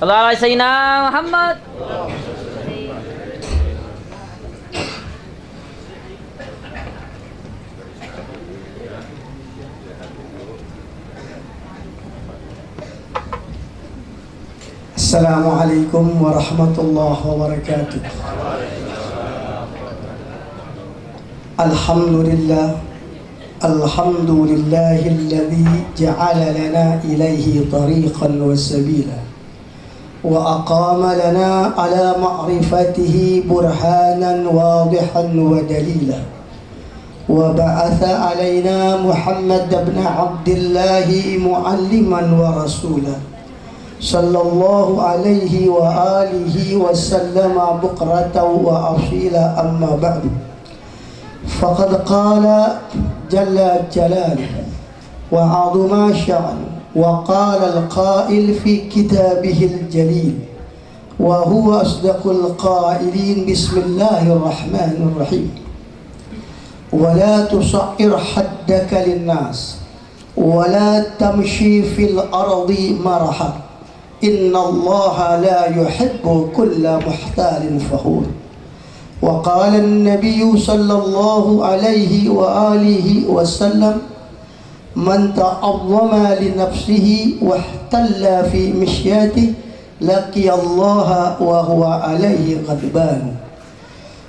صلى على سيدنا محمد. Assalamualaikum warahmatullahi wabarakatuh. Alhamdulillah, alhamdulillahilladzi ja'ala lana ilaihi tariqan wa sabila wa aqama lana ala ma'rifatihi burhanan wadihan wa dalila wa ba'atha alaina Muhammad ibn Abdullah mualliman wa rasulah sallallahu alaihi wa alihi wa sallama bukratan wa asila, amma ba'du. Faqad qala jalla jalaluhu wa 'azima sya'nuhu wa qala al-qa'il fi kitabihi al-jalil wa huwa asdaqul qa'ilin. Bismillahirrahmanirrahim. Wa la tusa'ir haddaka lin-nas wa la tamshi fil ardi maraha Inna Allah la yuhibbu kulla muhtalin fakhur. Wa qala an-nabiy sallallahu alaihi wa alihi wa sallam man ta'azzama li nafsihi wa ihtalla fi mishyatihi laqiya Allah wa huwa alaihi ghadban.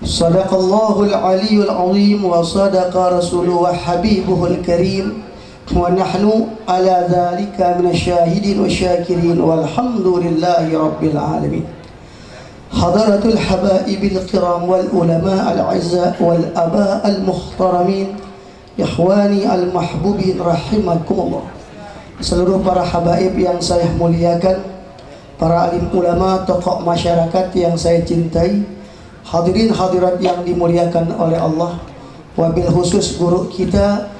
Sadaqallahu al-aliyyul azim wa sadaqa rasuluhu wa habibuhul karim wa nahnu ala dhalika minasyahidin wa syakirin walhamdulillahi rabbil alamin. Hadaratul habaibil kiram wal ulama al-'izza wal aba al-mukhtaramin, ikhwani al-mahbubin rahimakumullah. Seluruh para habaib yang saya muliakan, para alim ulama, tokoh masyarakat yang saya cintai, hadirin hadirat yang dimuliakan oleh Allah, wabil khusus guru kita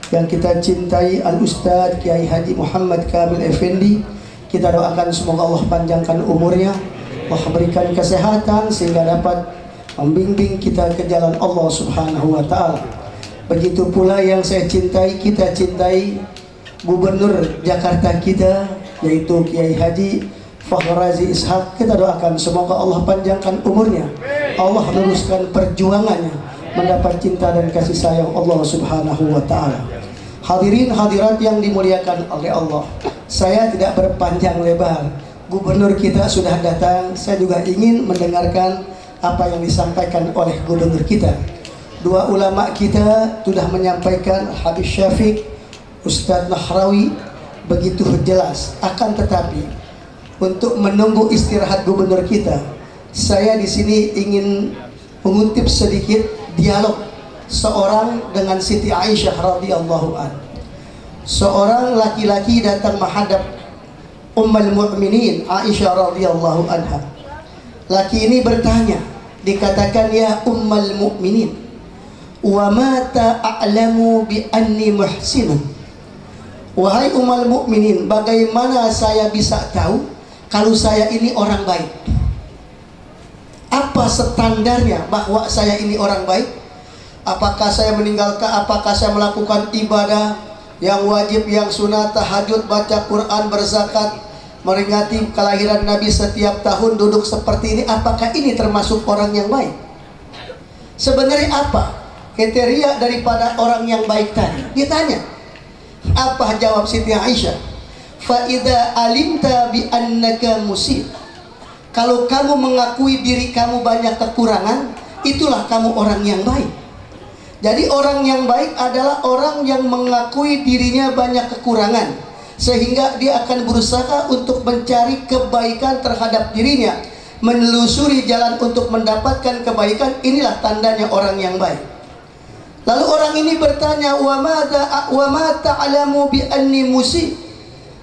yang kita cintai, Al-Ustadz Kiai Haji Muhammad Kamil Effendi. Kita doakan semoga Allah panjangkan umurnya, Allah berikan kesehatan sehingga dapat membimbing kita ke jalan Allah Subhanahu wa Ta'ala. Begitu pula yang saya cintai, kita cintai Gubernur Jakarta kita, yaitu Kiai Haji Fakhr Razi Ishaq. Kita doakan semoga Allah panjangkan umurnya, Allah luruskan perjuangannya, mendapat cinta dan kasih sayang Allah Subhanahu wa Ta'ala. Hadirin hadirat yang dimuliakan oleh Allah, saya tidak berpanjang lebar. Gubernur kita sudah datang, saya juga ingin mendengarkan apa yang disampaikan oleh gubernur kita. Dua ulama kita sudah menyampaikan, Habib Syafiq, Ustadz Nahrawi, begitu jelas. Akan tetapi untuk menunggu istirahat gubernur kita, saya di sini ingin mengutip sedikit dialog seorang dengan Siti Aisyah radhiyallahu an. Seorang laki-laki datang menghadap Ummul Mukminin Aisyah radhiyallahu anha. Laki ini bertanya, dikatakan, ya Ummul Mukminin, wa ma ta'lamu bi anni muhsinun. Wahai Ummul Mukminin, bagaimana saya bisa tahu kalau saya ini orang baik? Apa standarnya bahwa saya ini orang baik? Apakah saya meninggalkan, apakah saya melakukan ibadah yang wajib, yang sunat, tahajud, baca Quran, berzakat, meringati kelahiran Nabi setiap tahun, duduk seperti ini? Apakah ini termasuk orang yang baik? Sebenarnya apa kriteria daripada orang yang baik tadi? Ditanya. Apa jawab Siti Aisyah? Fa idza alimta bi annaka musib. Kalau kamu mengakui diri kamu banyak kekurangan, itulah kamu orang yang baik. Jadi orang yang baik adalah orang yang mengakui dirinya banyak kekurangan, sehingga dia akan berusaha untuk mencari kebaikan terhadap dirinya, menelusuri jalan untuk mendapatkan kebaikan. Inilah tandanya orang yang baik. Lalu orang ini bertanya, wa ma ta'lamu bi anni musib.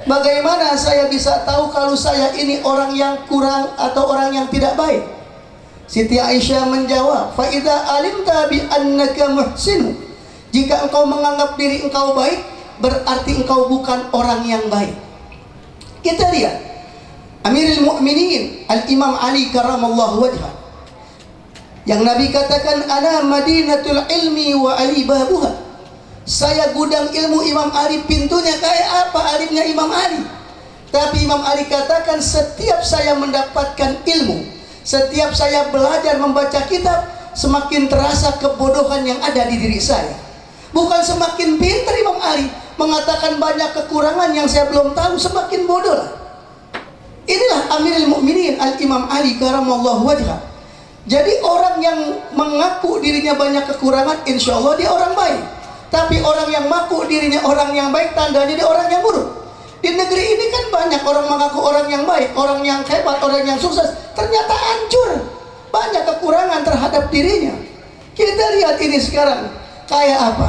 Bagaimana saya bisa tahu kalau saya ini orang yang kurang atau orang yang tidak baik? Siti Aisyah menjawab, fa idza alimta bi annaka muhsin. Jika engkau menganggap diri engkau baik, berarti engkau bukan orang yang baik. Kita lihat Amirul Mukminin Al-Imam Ali karramallahu wajhah, yang Nabi katakan, ana madinatul ilmi wa ali babuha. Saya gudang ilmu Imam Ali, pintunya kayak apa alimnya Imam Ali? Tapi Imam Ali katakan, setiap saya mendapatkan ilmu, setiap saya belajar membaca kitab, semakin terasa kebodohan yang ada di diri saya. Bukan semakin pintar Imam Ali mengatakan banyak kekurangan yang saya belum tahu, semakin bodoh lah. Inilah Amirul Mukminin Al-Imam Ali karamallahu wajhah. Jadi orang yang mengaku dirinya banyak kekurangan, insya Allah dia orang baik. Tapi orang yang mengaku dirinya orang yang baik, tandanya dia orang yang buruk. Di negeri ini kan banyak orang mengaku orang yang baik, orang yang hebat, orang yang sukses, ternyata hancur. Banyak kekurangan terhadap dirinya. Kita lihat ini sekarang kayak apa.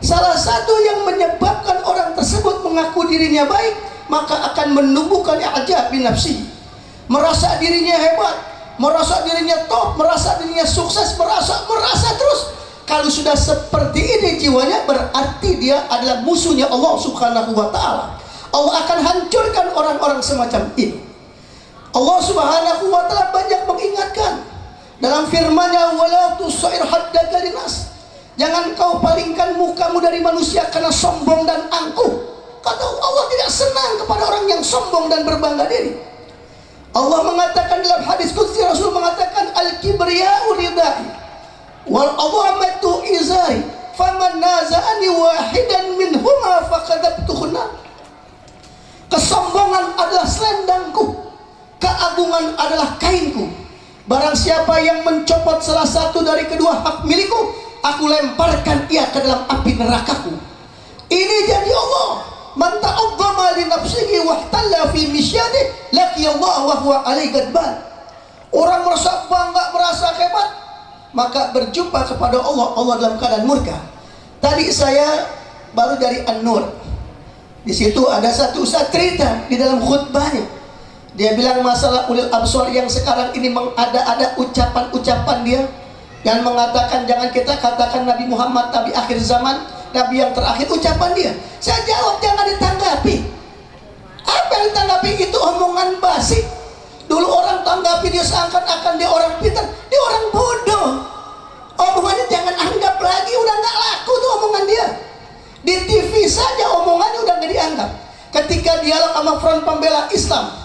Salah satu yang menyebabkan orang tersebut mengaku dirinya baik, maka akan menumbuhkan i'jab bi nafsi, merasa dirinya hebat, merasa dirinya top, merasa dirinya sukses, merasa terus. Kalau sudah seperti ini jiwanya, berarti dia adalah musuhnya Allah Subhanahu wa ta'ala. Allah akan hancurkan orang-orang semacam ini. Allah Subhanahu wa ta'ala banyak mengingatkan dalam firman-Nya, wala tusair haddaka linnas, jangan kau palingkan mukamu dari manusia karena sombong dan angkuh. Kata Allah tidak senang kepada orang yang sombong dan berbangga diri. Allah mengatakan dalam hadis qudsi, Rasul mengatakan, al-kibriya'u ridai wal adhamatu izari faman naza'ani wahidan minhuma faqadabtuhu nar. Kesombongan adalah selendangku, keagungan adalah kainku. Barang siapa yang mencopot salah satu dari kedua hak milikku, aku lemparkan ia ke dalam api nerakaku. Ini janji Allah. Man ta'azzama li nafsihi wahtalla fi misyadihi laqiyallahu wa huwa alaihi ghadban. Orang merasa bangga, merasa hebat, maka berjumpa kepada Allah, Allah dalam keadaan murka. Tadi saya baru dari An-Nur. Di situ ada satu ustaz cerita di dalam khutbahnya. Dia bilang masalah ulil absar yang sekarang ini ada ucapan-ucapan dia yang mengatakan jangan kita katakan Nabi Muhammad Nabi akhir zaman, Nabi yang terakhir. Ucapan dia, saya jawab jangan ditanggapi. Apa yang ditanggapi? Itu omongan basi. Dulu orang tanggapi dia seakan-akan dia orang pintar, dia orang bodoh. Omongannya jangan anggap lagi, udah nggak laku tuh omongan dia. Di TV saja omongannya udah nggak dianggap. Ketika dialog sama Front Pembela Islam,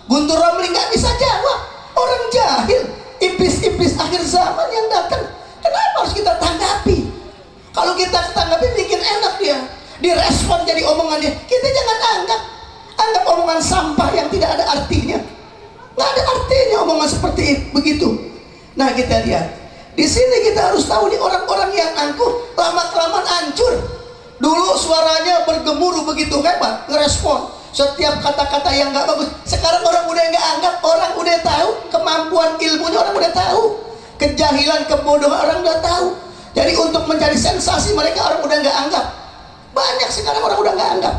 Guntur Romli nggak bisa jawab. Orang jahil, iblis-iblis akhir zaman yang datang. Kenapa harus kita tanggapi? Kalau kita tanggapi bikin enak dia, direspon jadi omongan dia. Kita jangan anggap omongan sampah yang tidak ada artinya. Nggak ada artinya omongan seperti begitu. Nah kita lihat di sini, kita harus tahu nih orang-orang yang angkuh lama-kelamaan hancur. Dulu suaranya bergemuruh begitu hebat, ngerespon setiap kata-kata yang nggak bagus. Sekarang orang udah nggak anggap, orang udah tahu kemampuan ilmunya, orang udah tahu kejahilan, kebodohan orang udah tahu. Jadi untuk mencari sensasi mereka orang udah nggak anggap. Banyak sekarang orang udah nggak anggap.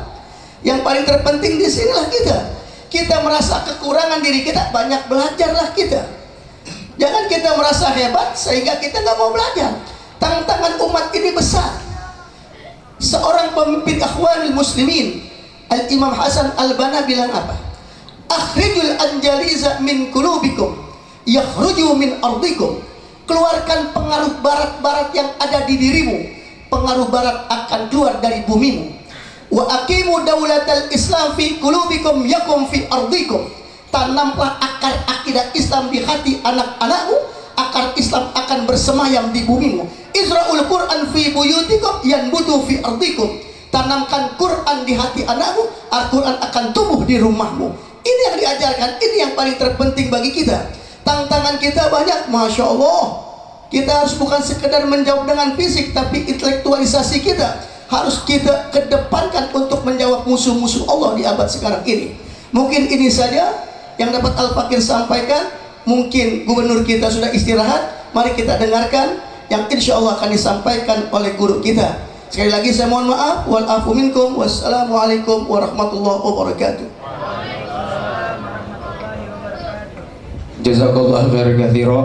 Yang paling terpenting di sinilah kita merasa kekurangan diri kita, banyak belajarlah kita. Jangan kita merasa hebat sehingga kita nggak mau belajar. Tantangan umat ini besar. Seorang pemimpin Akhwanul Muslimin, Al-Imam Hasan Al-Banna bilang apa? Akhrijul anjaliza min qulubikum yakhruju min ardikum. Keluarkan pengaruh barat-barat yang ada di dirimu, pengaruh barat akan keluar dari bumimu. Wa aqimu daulatal Islam fi qulubikum yakum fi ardikum. Tanamlah akar akidah Islam di hati anak-anakmu, akar Islam akan bersemayam di bumimu. Izra'ul Quran fi buyutikum yanbutu fi ardikum. Tanamkan Quran di hati anakmu, Al-Quran akan tumbuh di rumahmu. Ini yang diajarkan, ini yang paling terpenting bagi kita. Tantangan kita banyak, Masya Allah. Kita harus bukan sekedar menjawab dengan fisik, tapi intelektualisasi kita harus kita kedepankan untuk menjawab musuh-musuh Allah di abad sekarang ini. Mungkin ini saja yang dapat Al-Fakir sampaikan. Mungkin gubernur kita sudah istirahat, mari kita dengarkan yang insya Allah akan disampaikan oleh guru kita. Sekali lagi saya mohon maaf, wal afu minkum, wassalamualaikum warahmatullahi wabarakatuh. Jazakallahu khairan katsira.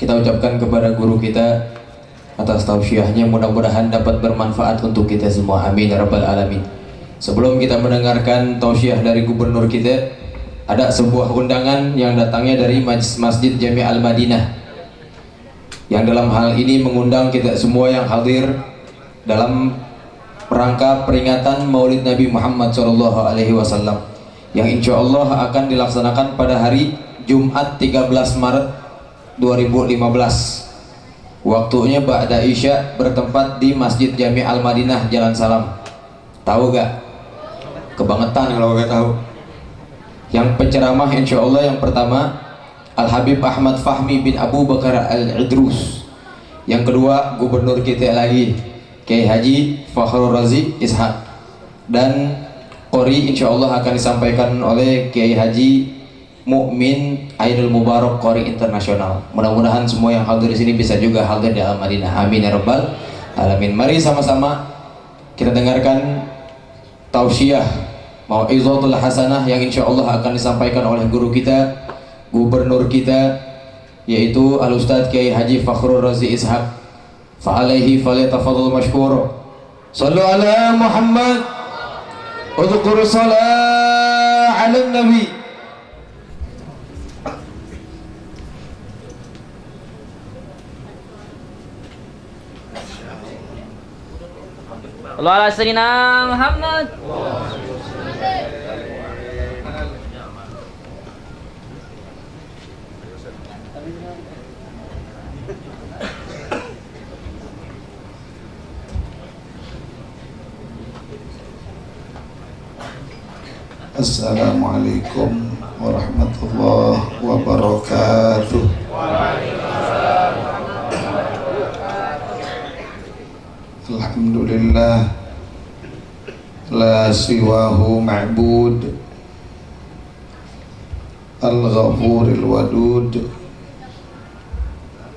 Kita ucapkan kepada guru kita atas tausiahnya, mudah-mudahan dapat bermanfaat untuk kita semua. Amin ya rabbal alamin. Sebelum kita mendengarkan tausiah dari gubernur kita, ada sebuah undangan yang datangnya dari Masjid Jami' Al-Madinah, yang dalam hal ini mengundang kita semua yang hadir dalam rangka peringatan Maulid Nabi Muhammad SAW. yang insya Allah akan dilaksanakan pada hari Jumat 13 Maret 2015. Waktunya ba'da Isya, bertempat di Masjid Jami Al-Madinah Jalan Salam. Tahu gak? Kebangetan kalau gak tahu. Yang penceramah insya Allah yang pertama Al-Habib Ahmad Fahmi bin Abu Bakar Al-Idrus. Yang kedua gubernur kita lagi Kiai Haji Fakhrul Razi Ishaq. Dan Qori insya Allah akan disampaikan oleh Kiai Haji Mukmin Ainul Mubarak, Qori Internasional. Mudah-mudahan semua yang hadir di sini bisa juga hadir di Al-Madinah. Amin ya rabbal alamin. Mari sama-sama kita dengarkan tausiah Mau'izatul Hasanah yang insya Allah akan disampaikan oleh guru kita, gubernur kita, yaitu Al-Ustadz Kiai Haji Fakhrul Razi Ishaq. Fa'alaihi falyatafadhal mashkur. Sallu ala Muhammad, udhkur salat ala Nabi. Allah ala sayyidina Muhammad. Assalamualaikum warahmatullahi wabarakatuh. Alhamdulillah, la siwahu ma'bud, al-ghafuril wadud,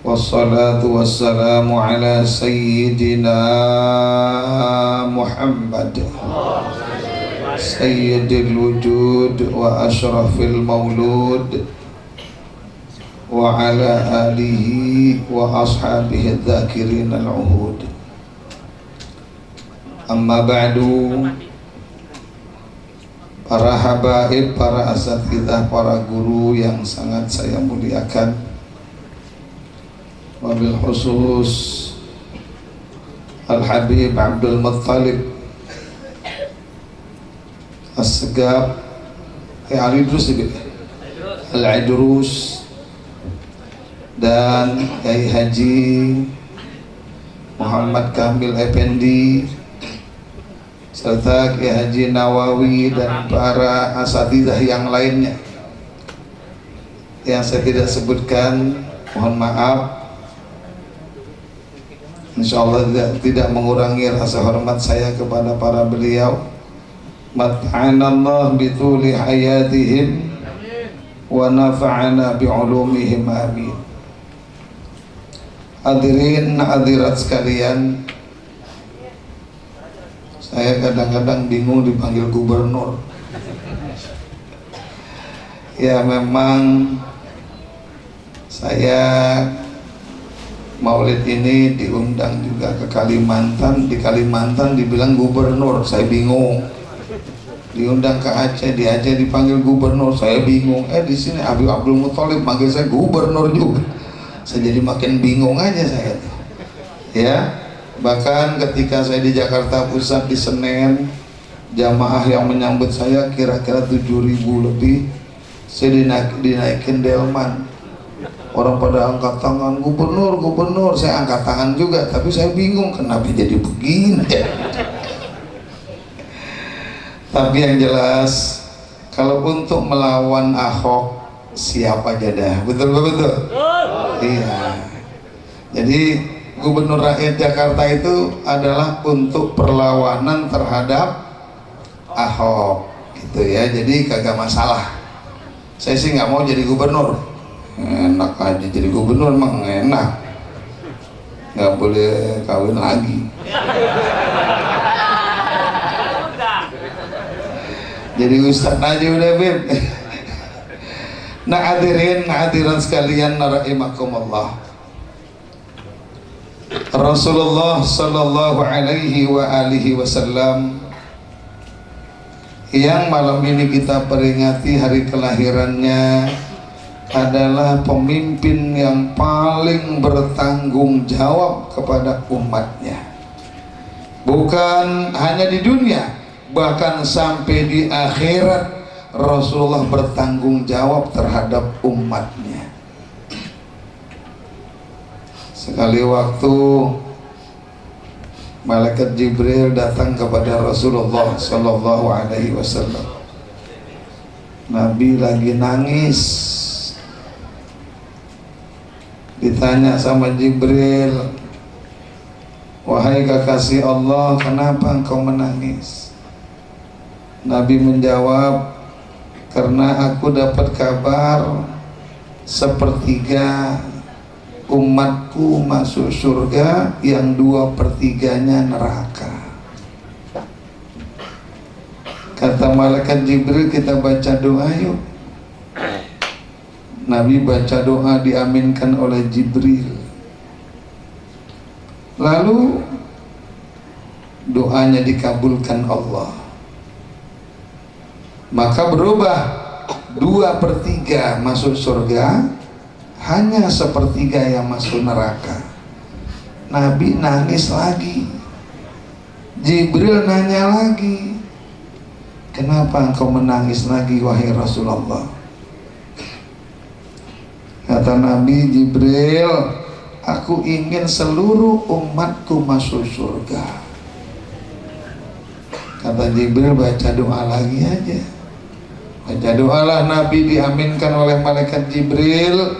wassalatu wassalamu ala sayyidina Muhammad sayyidil wujud wa ashrafil maulud wa ala alihi wa ashabihi dzakirin al-uhud. Amma ba'du, para habaib, para asatidzah, para guru yang sangat saya muliakan, wabil khusus Al-Habib Abdul Muttalib As-Segab Al-Idrus, dan Kiai Haji Muhammad Kamil Effendi, serta Kiai Haji Nawawi, dan para asatidzah yang lainnya yang saya tidak sebutkan, mohon maaf. Insyaallah tidak mengurangi rasa hormat saya kepada para beliau. Mat'anallah bituli hayatihim wa nafa'ana bi'ulumihim, amin. Hadirin hadirat sekalian, saya kadang-kadang bingung dipanggil gubernur. Ya memang saya maulid ini diundang juga ke Kalimantan. Di Kalimantan dibilang gubernur, saya bingung. Diundang ke Aceh, di Aceh dipanggil gubernur, saya bingung. Di sini Habib Abdul Muttalib manggil saya gubernur juga. Saya jadi makin bingung aja saya. Ya, bahkan ketika saya di Jakarta Pusat di Senen, jamaah yang menyambut saya kira-kira 7.000 lebih. Saya dinaikin delman. Orang pada angkat tangan, gubernur, gubernur. Saya angkat tangan juga, tapi saya bingung kenapa jadi begini. Tapi yang jelas, kalau untuk melawan Ahok, siap aja dah. Betul-betul? Iya. Jadi gubernur rakyat Jakarta itu adalah untuk perlawanan terhadap Ahok, gitu ya. Jadi kagak masalah. Saya sih nggak mau jadi gubernur. Enak aja jadi gubernur, emang enak. Nggak boleh kawin lagi. Jadi ustaz aja udah, Beb. Nah hadirin hadirat sekalian rahimakumullah, Rasulullah sallallahu alaihi wa alihi wasallam yang malam ini kita peringati hari kelahirannya adalah pemimpin yang paling bertanggung jawab kepada umatnya, bukan hanya di dunia, bahkan sampai di akhirat. Rasulullah bertanggung jawab terhadap umatnya. Sekali waktu Malaikat Jibril datang kepada Rasulullah Sallallahu Alaihi Wasallam. Nabi lagi nangis. Ditanya sama Jibril, wahai kekasih Allah, kenapa engkau menangis? Nabi menjawab, karena aku dapat kabar sepertiga umatku masuk surga, yang 2/3-nya neraka. Kata malaikat Jibril, kita baca doa yuk. Nabi baca doa, diaminkan oleh Jibril. Lalu doanya dikabulkan Allah. Maka berubah, 2/3 masuk surga, hanya 1/3 yang masuk neraka. Nabi nangis lagi. Jibril nanya lagi, kenapa engkau menangis lagi wahai Rasulullah? Kata Nabi, Jibril, aku ingin seluruh umatku masuk surga. Kata Jibril, baca doa lagi aja. Baca doalah, Nabi diaminkan oleh malaikat Jibril,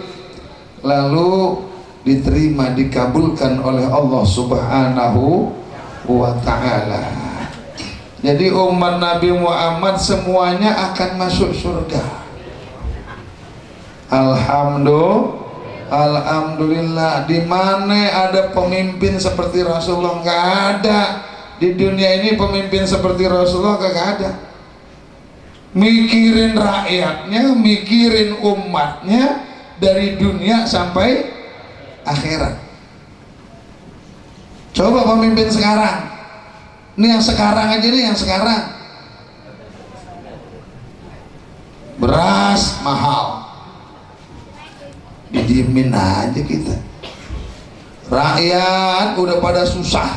lalu diterima, dikabulkan oleh Allah Subhanahu wa ta'ala. Jadi umat Nabi Muhammad semuanya akan masuk surga. Alhamdulillah. Di mana ada pemimpin seperti Rasulullah? Nggak ada. Di dunia ini pemimpin seperti Rasulullah nggak ada. Mikirin rakyatnya, mikirin umatnya dari dunia sampai akhirat. Coba pemimpin sekarang. Ini yang sekarang aja nih, yang sekarang. Beras mahal, didiemin aja kita. Rakyat udah pada susah,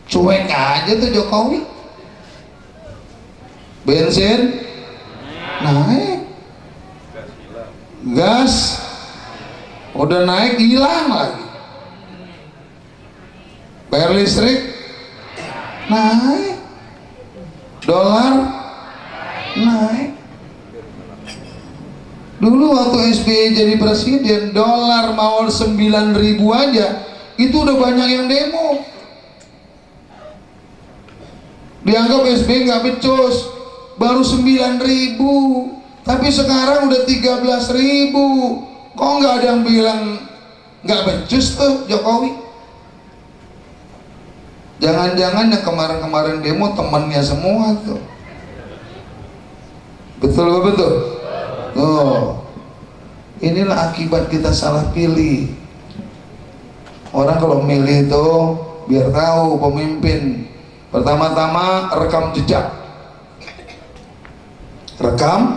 cuek aja tuh Jokowi. Bensin naik, gas udah naik, hilang lagi. Bayar listrik naik, dolar naik. Dulu waktu SBY jadi presiden, dolar mau 9.000 aja, itu udah banyak yang demo. Dianggap SBY nggak becus, baru 9.000, tapi sekarang udah 13.000. Kok nggak ada yang bilang nggak becus tuh Jokowi? Jangan-jangan yang kemarin-kemarin demo temannya semua tuh. Betul gak betul? Oh, inilah akibat kita salah pilih. Orang kalau milih itu biar tahu pemimpin, pertama-tama rekam jejak. Rekam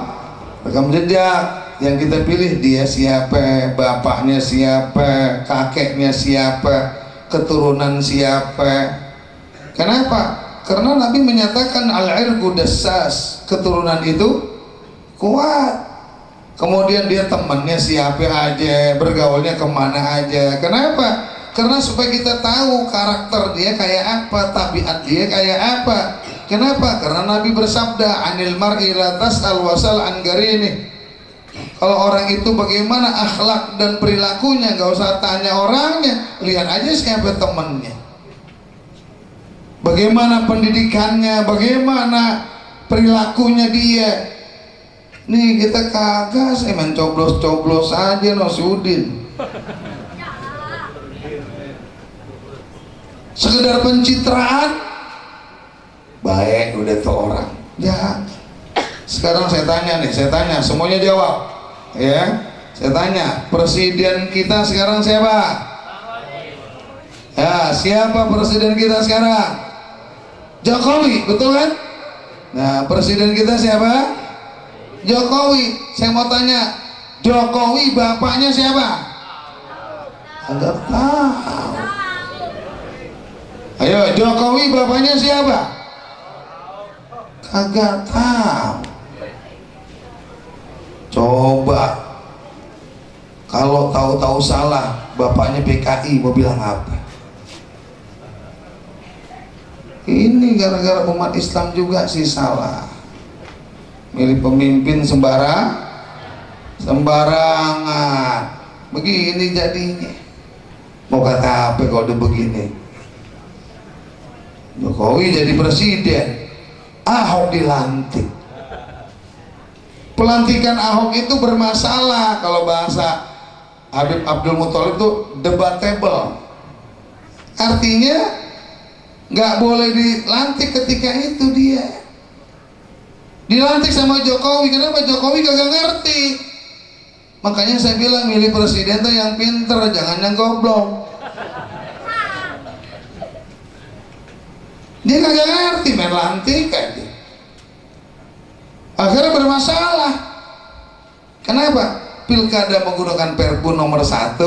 jejak. Yang kita pilih dia siapa, bapaknya siapa, kakeknya siapa, keturunan siapa. Kenapa? Karena Nabi menyatakan al-irqu dassas, keturunan itu kuat. Kemudian dia temannya siapa aja, bergaulnya kemana aja. Kenapa? Karena supaya kita tahu karakter dia kayak apa, tabiat dia kayak apa. Kenapa? Karena Nabi bersabda, anil mar'i la tas'al wasal an garini. Kalau orang itu bagaimana akhlak dan perilakunya, gak usah tanya orangnya, lihat aja siapa temannya. Bagaimana pendidikannya, bagaimana perilakunya dia. Nih kita kagak, saya main coblos-coblos aja Nosudin. Sekedar pencitraan, baik udah tuh orang. Ya. Sekarang saya tanya nih, semuanya jawab. Ya, saya tanya, presiden kita sekarang siapa? Ya, siapa presiden kita sekarang? Jokowi, betul kan? Nah, presiden kita siapa? Jokowi. Saya mau tanya, Jokowi bapaknya siapa? Agak tahu. Ayo, Jokowi bapaknya siapa? Kagak tahu. Coba kalau tahu-tahu salah, bapaknya PKI mau bilang apa? Ini gara-gara umat Islam juga sih salah. Milih pemimpin sembarangan. Begini jadinya. Mau kata apa kalau udah begini? Jokowi jadi presiden, Ahok dilantik. Pelantikan Ahok itu bermasalah, kalau bahasa Habib Abdul Muthalib itu debatable. Artinya nggak boleh dilantik ketika itu dia. Dilantik sama Jokowi, kenapa? Jokowi kagak ngerti. Makanya saya bilang milih presiden tuh yang pinter, jangan yang goblok. Dia kagak ngerti main lantik aja. Akhirnya bermasalah. Kenapa? Pilkada menggunakan Perpu nomor 1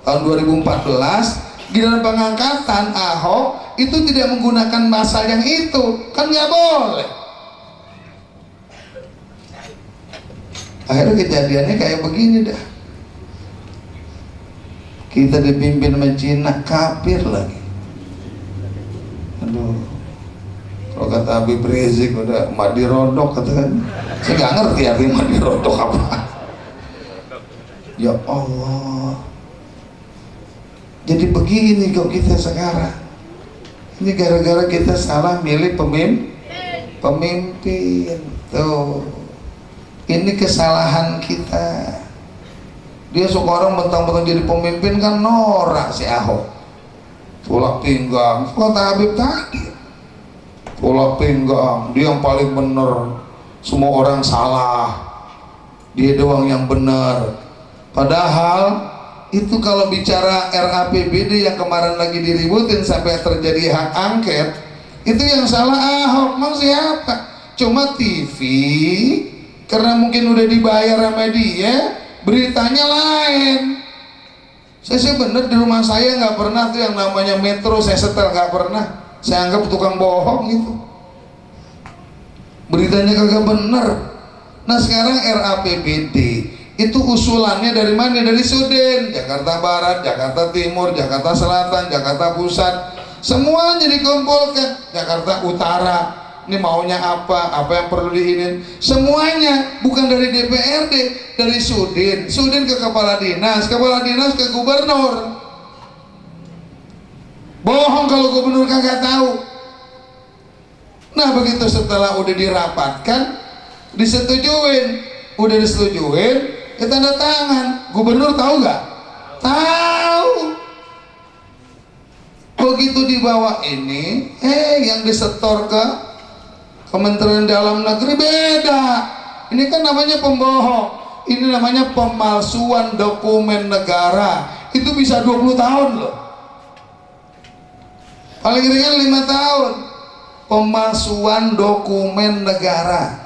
tahun 2014, di dalam pengangkatan Ahok itu tidak menggunakan pasal yang itu, kan nggak boleh. Akhirnya kejadiannya kayak begini dah. Kita dipimpin sama Cina, kafir lagi. Aduh, kalau kata Habib Rizik udah madi rodok katakan. Saya nggak ngerti arti madi rodok apa. Ya Allah, jadi begini kok kita sekarang. Ini gara-gara kita salah milih pemimpin. Tuh, ini kesalahan kita. Dia sekarang mentang-mentang jadi pemimpin kan norak si Ahok. Tulak pinggang, kata Habib tadi. Tulak pinggang, dia yang paling benar. Semua orang salah, dia doang yang benar. Padahal itu kalau bicara RAPBD yang kemarin lagi diributin sampai terjadi hak angket, itu yang salah Ahok. Mau siapa? Cuma TV, karena mungkin udah dibayar sama dia, beritanya lain. Saya bener di rumah saya nggak pernah tuh yang namanya Metro saya setel, nggak pernah. Saya anggap tukang bohong gitu. Beritanya kagak bener. Nah sekarang RAPBD itu usulannya dari mana? Dari Sudin, Jakarta Barat, Jakarta Timur, Jakarta Selatan, Jakarta Pusat, semuanya dikumpulkan. Jakarta Utara, ini maunya apa yang perlu diinin, semuanya bukan dari DPRD, dari Sudin ke kepala dinas ke gubernur. Bohong kalau gubernur kagak tahu. Nah begitu setelah udah dirapatkan, udah disetujuin, kita tanda tangan. Gubernur tahu nggak? Tahu. Begitu dibawa ini, yang disetor ke Kementerian Dalam Negeri beda. Ini kan namanya pembohong. Ini namanya pemalsuan dokumen negara. Itu bisa 20 tahun loh. Paling ringan 5 tahun. Pemalsuan dokumen negara.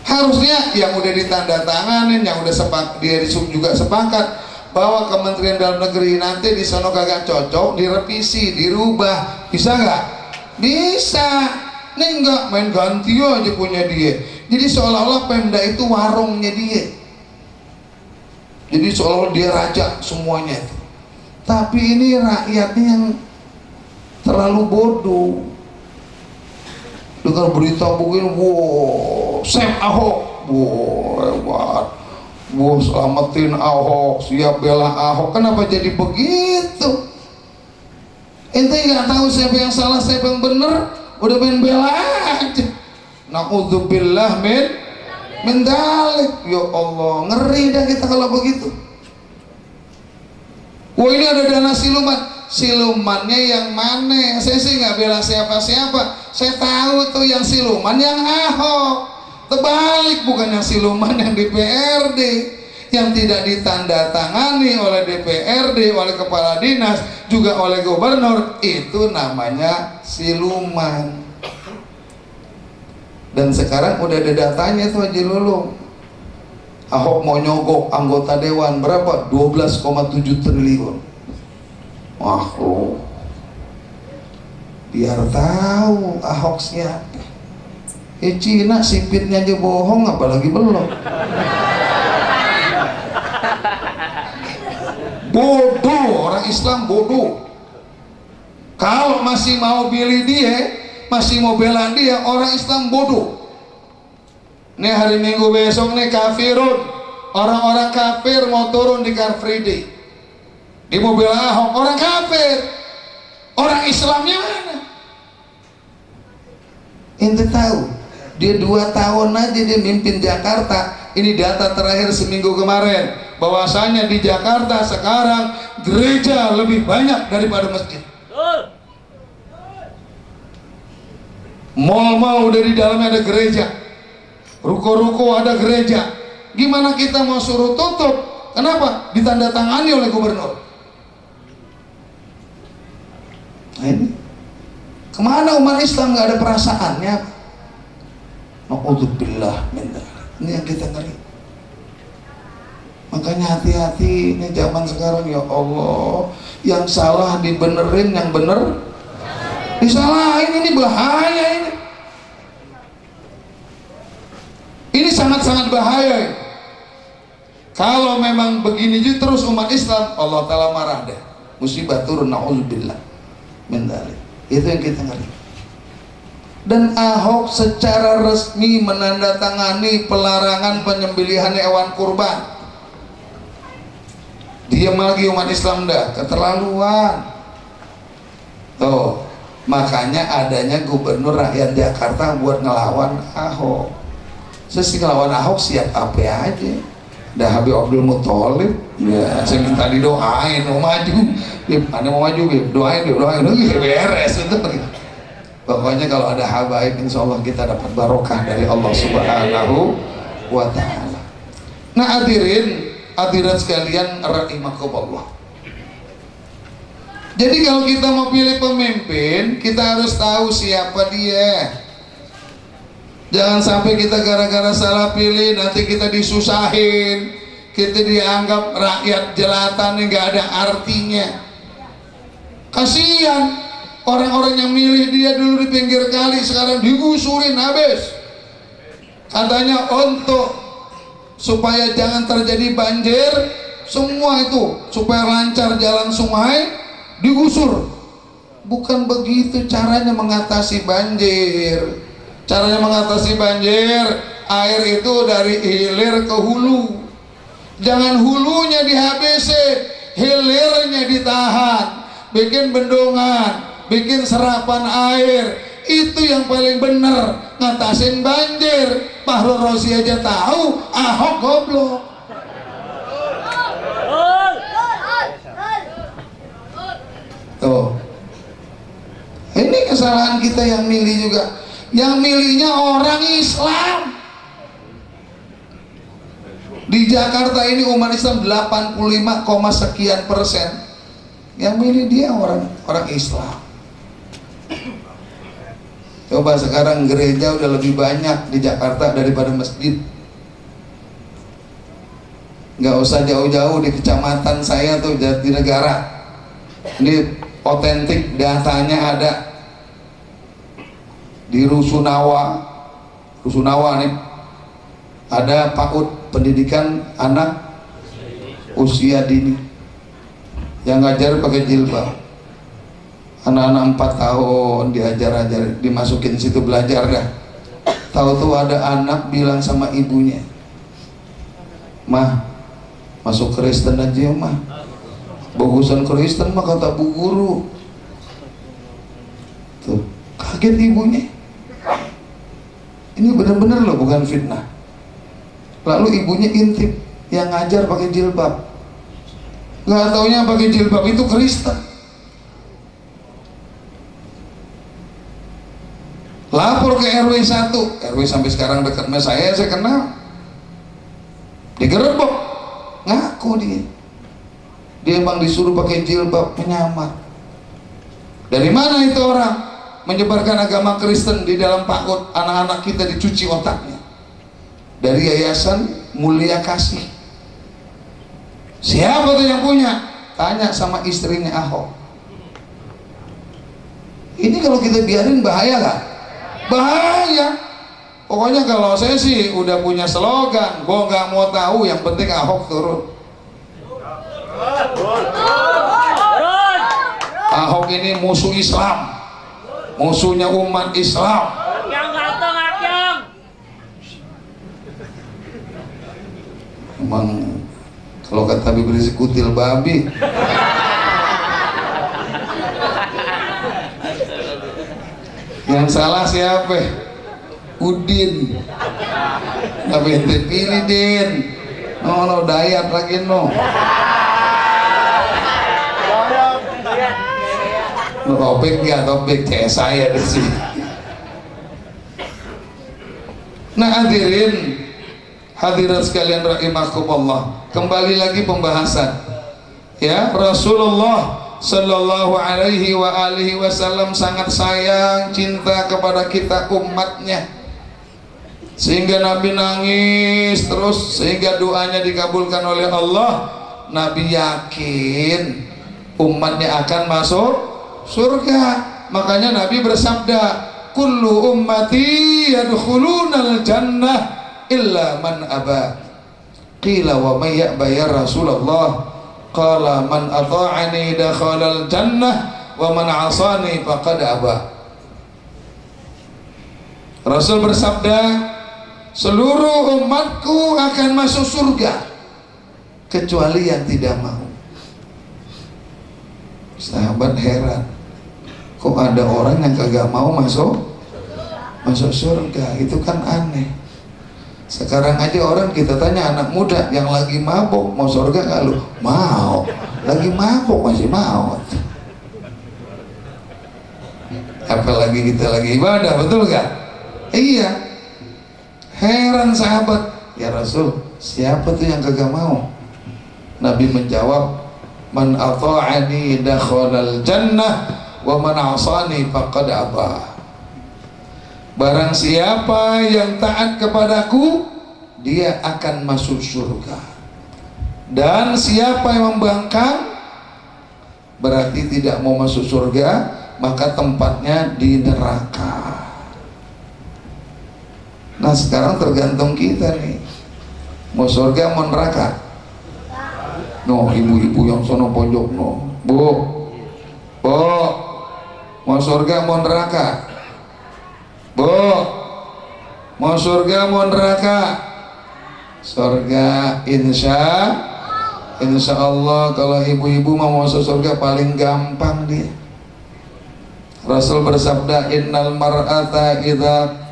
Harusnya yang udah ditandatanganin, yang udah dia juga sepakat bahwa Kementerian Dalam Negeri nanti di sono kagak cocok, direvisi, dirubah, bisa nggak? Bisa. Nih enggak, main ganti aja punya dia. Jadi seolah-olah Pemda itu warungnya dia. Jadi seolah-olah dia raja semuanya. Tapi ini rakyatnya yang terlalu bodoh. Dengar berita begini, wow, Sam Ahok, wow, hebat, wow, selamatin Ahok, siap bela Ahok. Kenapa jadi begitu? Ente nggak tahu siapa yang salah, siapa yang benar, udah main bela aja. Na'udzubillah min dalik. Ya Allah, ngeri dah kita kalau begitu. Wah ini ada dana silumannya yang mana? Saya sih nggak bela siapa-siapa. Saya tahu tuh yang siluman yang Ahok. Terbalik, bukan yang siluman yang DPRD, yang tidak ditandatangani oleh DPRD, oleh kepala dinas, juga oleh gubernur. Itu namanya siluman. Dan sekarang udah ada datanya tuh Haji Lulung. Ahok mau nyogok anggota dewan berapa? 12,7 triliun. Wah, biar tahu Ahok siapa. Cina sipitnya aja bohong, apalagi belum. Bodoh, orang Islam bodoh. Kalau masih mau pilih dia, masih mau bela dia, orang Islam bodoh. Nih hari Minggu besok nih kafirun, orang-orang kafir mau turun di Car Free Day. Di mobil Ahok, orang kafir. Orang Islamnya mana? Ente tahu, dia 2 tahun aja dia mimpin Jakarta. Ini data terakhir seminggu kemarin, bahwasanya di Jakarta sekarang gereja lebih banyak daripada masjid. Mal-mal udah di dalamnya ada gereja, ruko-ruko ada gereja. Gimana kita mau suruh tutup? Kenapa? Ditandatangani oleh gubernur. Nah ini kemana umat Islam nggak ada perasaannya? Na'udzubillah min dzalik. Ini yang kita ngeri. Makanya hati-hati, ini zaman sekarang ya Allah, yang salah dibenerin, yang bener disalahin. Ini bahaya ini. Ini sangat-sangat bahaya. Kalau memang begini terus umat Islam, Allah Ta'ala marah deh. Musibah turun, na'udzubillah min dzalik. Itu yang kita ngeri. Dan Ahok secara resmi menandatangani pelarangan penyembelihan hewan kurban. Diam lagi umat Islam dah, keterlaluan. Tuh, makanya adanya gubernur rakyat Jakarta buat ngelawan Ahok. Sesi ngelawan Ahok siap apa aja. Dah Habib Abdul Muthalib, ya saya minta didoain mau maju. Mana mau maju, doain, beres itu. Pokoknya kalau ada habaib, insya Allah kita dapat barokah dari Allah Subhanahu wa Ta'ala. Nah hadirat sekalian rahimakumullah. Jadi kalau kita mau pilih pemimpin, kita harus tahu siapa dia. Jangan sampai kita gara-gara salah pilih nanti kita disusahin, kita dianggap rakyat jelatan yang gak ada artinya. Kasihan orang-orang yang milih dia dulu di pinggir kali, sekarang digusurin habis. Katanya untuk supaya jangan terjadi banjir, semua itu supaya lancar jalan sungai digusur. Bukan begitu caranya mengatasi banjir. Caranya mengatasi banjir, air itu dari hilir ke hulu. Jangan hulunya dihabisin, hilirnya ditahan. Bikin bendungan, bikin serapan air. Itu yang paling benar ngatasin banjir. Fahrul Razi aja tahu, Ahok goblok. Tuh, ini kesalahan kita yang milih juga. Yang milihnya orang Islam. Di Jakarta ini umat Islam 85, sekian persen. Yang milih dia orang Islam. Coba sekarang gereja udah lebih banyak di Jakarta daripada masjid. Nggak usah jauh-jauh di kecamatan saya tuh, Jatinegara. Ini otentik, datanya ada. Di Rusunawa nih ada PAUD, pendidikan anak usia dini, yang ngajar pakai jilbab. Anak-anak 4 tahun diajar dimasukin situ belajar dah. Tahu-tahu ada anak bilang sama ibunya, "Mah, masuk Kristen aja ya, Mah. Bagusan Kristen mah kata bu guru." Tuh, kaget ibunya. Ini benar-benar loh, bukan fitnah. Lalu ibunya intip, yang ngajar pakai jilbab. Nggak taunya pakai jilbab itu Kristen. Lapor ke RW 1, RW sampai sekarang dekat sama saya kenal. Digerebek, ngaku dia. Dia emang disuruh pakai jilbab, menyamar. Dari mana itu orang? Menyebarkan agama Kristen di dalam PAUD, anak-anak kita dicuci otaknya. Dari Yayasan Mulia Kasih. Siapa tuh yang punya? Tanya sama istrinya Ahok. Ini kalau kita biarin bahaya gak? Bahaya. Pokoknya kalau saya sih udah punya slogan, gue nggak mau tahu, yang penting Ahok turun. Ahok ini musuh Islam, musuhnya umat Islam. Emang kalau kata Biblis kutil babi. Yang salah siapa? Udin. Tapi ente pilih Din. No dayat lagi no. Topik ya topik kayak saya di sini. Nah hadirat sekalian rahimakumullah, kembali lagi pembahasan ya. Rasulullah Sallallahu alaihi wa alihi wasallam sangat sayang, cinta kepada kita umatnya, sehingga Nabi nangis terus, sehingga doanya dikabulkan oleh Allah. Nabi yakin umatnya akan masuk surga, makanya Nabi bersabda, kullu ummati yadkhulunal jannah illa man aba. Qila wa may ya'ba ya Rasulullah? Qala man ata'ani dakhalal jannah wa man 'asani faqad aba. Rasul bersabda, seluruh umatku akan masuk surga kecuali yang tidak mau. Sahabat heran, kok ada orang yang kagak mau masuk surga? Itu kan aneh. Sekarang aja orang kita tanya anak muda yang lagi mabok, mau surga nggak lu? Mau. Lagi mabok masih mau. Apalagi kita lagi ibadah, betul nggak? Iya. Heran sahabat, ya Rasul, siapa tuh yang kagak mau? Nabi menjawab, man ata'ani dakhalal jannah wa man 'asani faqad aba. Barang siapa yang taat kepadaku, dia akan masuk surga. Dan siapa yang membangkang, berarti tidak mau masuk surga, maka tempatnya di neraka. Nah sekarang tergantung kita nih, mau surga mau neraka. No, ibu-ibu yang sono pojok no, bu, mau surga mau neraka? Bu, mau surga mau neraka? Surga insya Allah. Kalau ibu-ibu mau masuk surga paling gampang dia. Rasul bersabda, innal mar'ata idza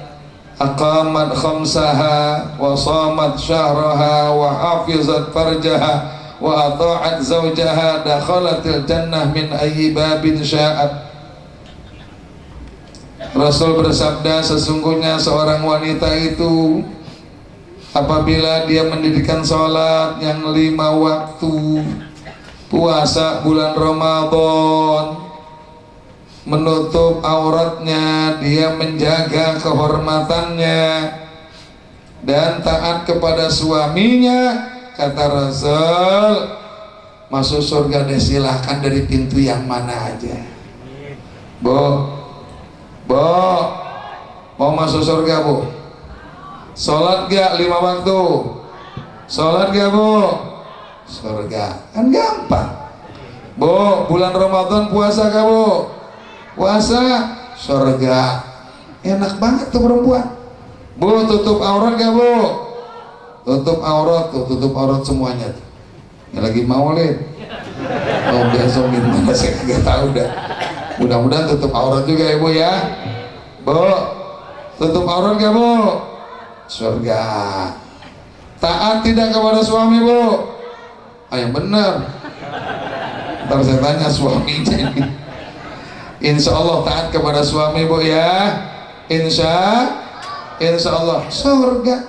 aqamat khamsaha wa shamat syahraha wa hafizat farjaha wa ata'at zawjaha dakhalatil jannah min ayyi babin sya'at. Rasul bersabda, sesungguhnya seorang wanita itu apabila dia mendirikan sholat yang 5 waktu, puasa bulan Ramadan, menutup auratnya, dia menjaga kehormatannya dan taat kepada suaminya, kata Rasul, masuk surga deh, silahkan dari pintu yang mana aja. Bu, mau masuk surga bu? Sholat gak 5 waktu? Sholat gak bu? Surga kan gampang. Bu, bulan Ramadan puasa gak bu? Puasa, surga. Enak banget tuh perempuan. Bu, tutup aurat gak bu? Tutup aurat tuh, tutup aurat semuanya tuh. Yang lagi maulid. Oh besok gimana saya gak tahu dah. Mudah-mudahan tutup aurat juga ya bu ya. Bu, tutup aurat gak bu? Surga. Taat tidak kepada suami bu? Yang benar. Ntar saya tanya suaminya ini. Insya Allah taat kepada suami bu ya. Insya Allah surga.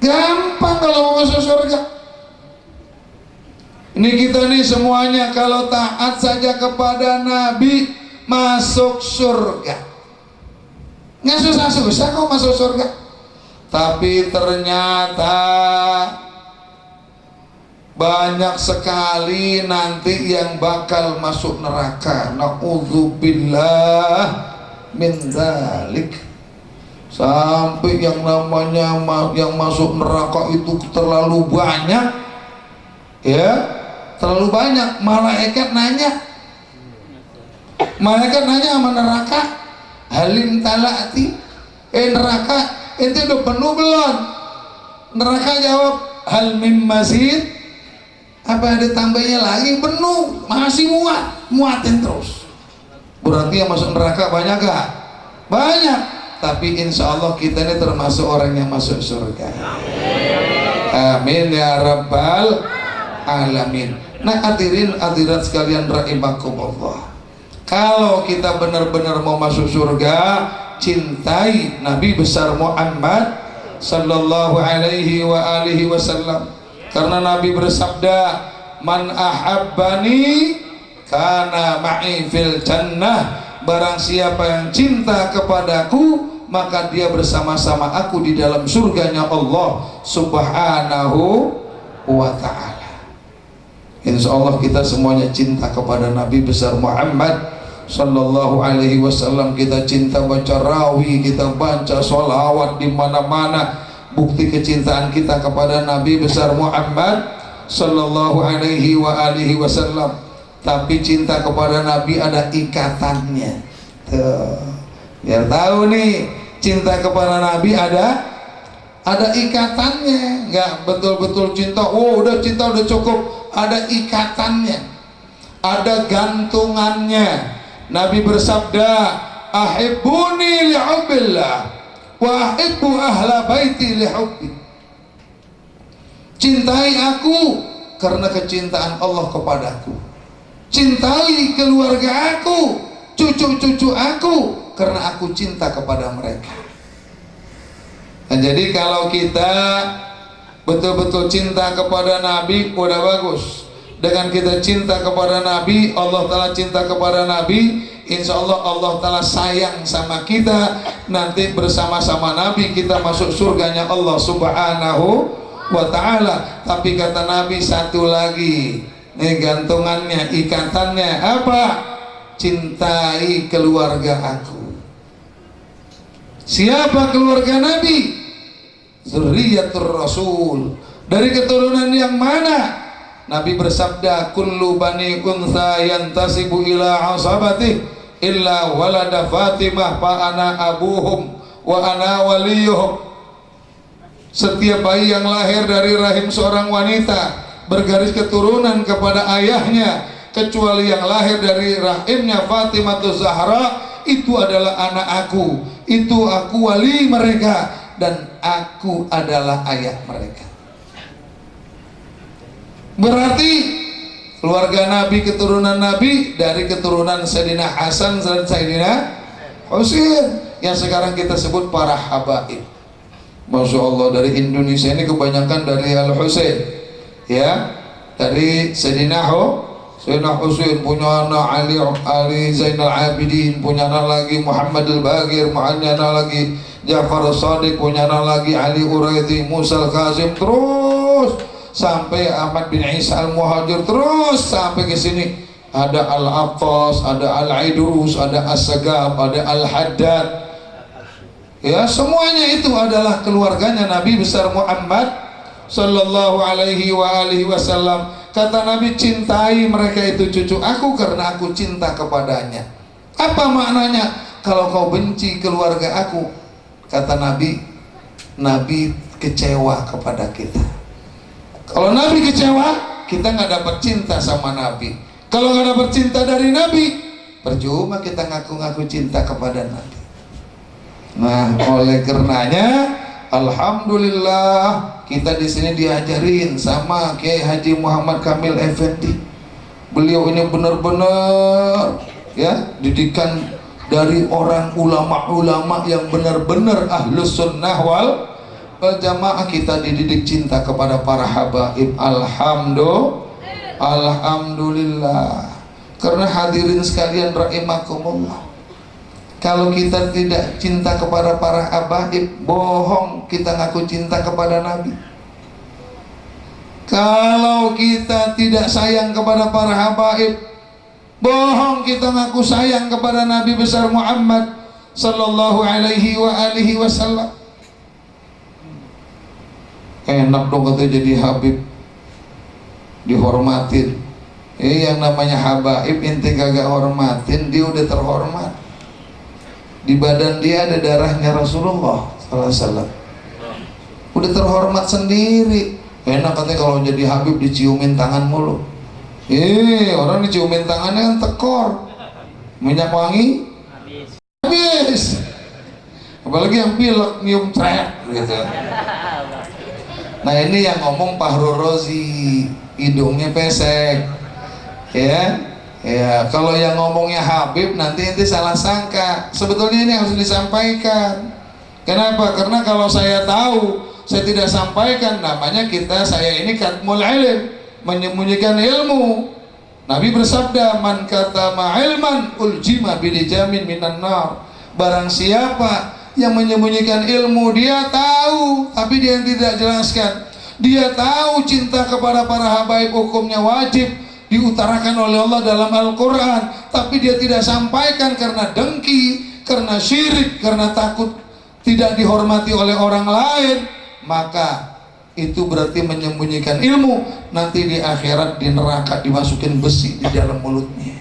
Gampang kalau mau masuk surga. Ini kita nih semuanya kalau taat saja kepada Nabi masuk surga. Nggak susah-susah kok masuk surga. Tapi ternyata banyak sekali nanti yang bakal masuk neraka. Na'udzubillah min dzalik. sampai yang namanya yang masuk neraka itu terlalu banyak, ya, terlalu banyak. Malaikat nanya sama neraka, halim talati, neraka itu udah penuh belum? Neraka jawab, hal mim mazid, apa ada tambahnya lagi? Penuh, masih muatin terus. Berarti yang masuk neraka banyak gak? Banyak. Tapi insya Allah kita ini termasuk orang yang masuk surga. Amin ya rabbal alamin. Nah hadirin hadirat sekalian rahimakumullah, kalau kita benar-benar mau masuk surga, cintai Nabi besar Muhammad sallallahu alaihi wa alihi wasallam. Karena Nabi bersabda, man ahabbani kana ma'i fil jannah. Barang siapa yang cinta kepadaku, maka dia bersama-sama aku di dalam surganya Allah subhanahu wa ta'ala. Insya Allah kita semuanya cinta kepada Nabi besar Muhammad sallallahu alaihi wasallam. Kita cinta baca rawi, kita baca sholawat di mana-mana. Bukti kecintaan kita kepada Nabi besar Muhammad sallallahu alaihi wa alihi wasallam. Tapi cinta kepada Nabi ada ikatannya. Tuh, biar tahu nih, cinta kepada Nabi ada ikatannya. Nggak betul-betul cinta, oh udah cinta udah cukup. Ada ikatannya, ada gantungannya. Nabi bersabda, ahibbuni li'ubbillah wa ahibbu ahla baiti lihubbi. Cintai aku karena kecintaan Allah kepadaku. Cintai keluarga aku, cucu-cucu aku, karena aku cinta kepada mereka. Nah, jadi kalau kita betul-betul cinta kepada Nabi, udah bagus. Dengan kita cinta kepada Nabi, Allah Ta'ala cinta kepada Nabi, insya Allah Allah Ta'ala sayang sama kita. Nanti bersama-sama Nabi kita masuk surganya Allah Subhanahu wa Ta'ala. Tapi kata Nabi satu lagi, nih gantungannya, ikatannya apa? Cintai keluarga aku. Siapa keluarga Nabi? Zurriyatur Rasul. Dari keturunan yang mana? Nabi bersabda, kullu bani untha yantasibu ila asabatih illa walada Fatimah fa ana abuhum wa ana waliyuhum. Setiap bayi yang lahir dari rahim seorang wanita bergaris keturunan kepada ayahnya, kecuali yang lahir dari rahimnya Fatimah Zahra, itu adalah anak aku, itu aku wali mereka, dan aku adalah ayah mereka. Berarti keluarga Nabi, keturunan Nabi dari keturunan Sayyidina Hasan dan Sayyidina Husain yang sekarang kita sebut para habaib. Masya Allah, dari Indonesia ini kebanyakan dari Al-Husain, ya, dari Sayyidina Husain punya anak Ali Zainal Abidin, punya anak lagi Muhammad Al-Baqir, punya anak lagi Ja'far As-Sadiq, punya anak lagi Ali Uraidi, Musa Al-Kazim, terus sampai Ahmad bin Isa Al-Muhajir, terus sampai ke sini ada Al-Attas, ada Al-Aidrus, ada As-Sagab, ada Al-Haddad. Ya, semuanya itu adalah keluarganya Nabi besar Muhammad sallallahu alaihi wa alihi wasallam. Kata Nabi, cintai mereka itu cucu aku karena aku cinta kepadanya. Apa maknanya? Kalau kau benci keluarga aku, kata Nabi, Nabi kecewa kepada kita. Kalau Nabi kecewa, kita nggak dapat cinta sama Nabi. Kalau nggak dapat cinta dari Nabi, percuma kita ngaku-ngaku cinta kepada Nabi. Nah, oleh karenanya, alhamdulillah kita di sini diajarin sama Kiai Haji Muhammad Kamil Effendi. Beliau ini benar-benar ya didikan dari orang ulama-ulama yang benar-benar ahlus sunnah wal jamaah. Kita dididik cinta kepada para habaib. Alhamdulillah. Karena hadirin sekalian rahimakumullah, kalau kita tidak cinta kepada para habaib, bohong kita ngaku cinta kepada Nabi. Kalau kita tidak sayang kepada para habaib, bohong kita ngaku sayang kepada Nabi besar Muhammad sallallahu alaihi wa alihi wasallam. Enak dong katanya jadi Habib, dihormatin. Yang namanya habaib inti kagak hormatin, dia udah terhormat. Di badan dia ada darahnya Rasulullah sallallahu alaihi wasallam. Udah terhormat sendiri. Enak katanya kalau jadi Habib diciumin tangan mulu. Orang diciumin tangannya kan tekor. Minyak wangi habis. Apalagi yang pilek nyium trek gitu. Nah ini yang ngomong Fahrul Razi, hidungnya pesek. Ya, kalau yang ngomongnya Habib nanti ente salah sangka. Sebetulnya ini harus disampaikan. Kenapa? Karena kalau saya tahu, saya tidak sampaikan, namanya saya ini katmul ilm, menyembunyikan ilmu. Nabi bersabda, man katama ilman uljima bilijamin minan nar. Barang siapa yang menyembunyikan ilmu, dia tahu tapi dia tidak jelaskan. Dia tahu cinta kepada para habaib hukumnya wajib diutarakan oleh Allah dalam Al-Quran, tapi dia tidak sampaikan karena dengki, karena syirik, karena takut tidak dihormati oleh orang lain. Maka itu berarti menyembunyikan ilmu. Nanti di akhirat di neraka dimasukin besi di dalam mulutnya,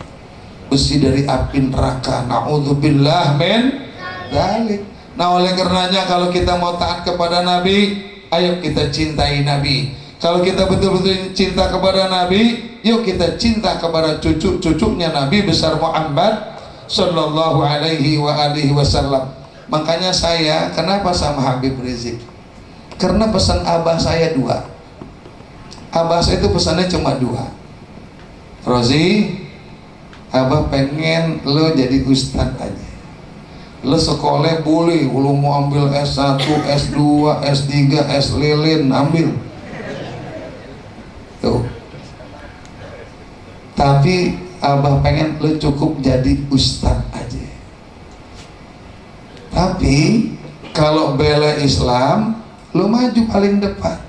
besi dari api neraka. Na'udzubillah min dzalik. Nah oleh karenanya kalau kita mau taat kepada Nabi, ayo kita cintai Nabi. Kalau kita betul-betul cinta kepada Nabi, yuk kita cinta kepada cucu-cucunya Nabi besar Muhammad sallallahu alaihi wa alihi wasallam. Makanya saya kenapa sama Habib Rizik? Karena pesan abah saya 2. Abah saya itu pesannya cuma 2. Rozi, abah pengen lo jadi ustadz aja. Lo sekolah boleh, lo mau ambil S1, S2, S3, S lilin, ambil. Tuh. Tapi abah pengen lo cukup jadi ustadz aja. Tapi kalau bela Islam, lo maju paling depan.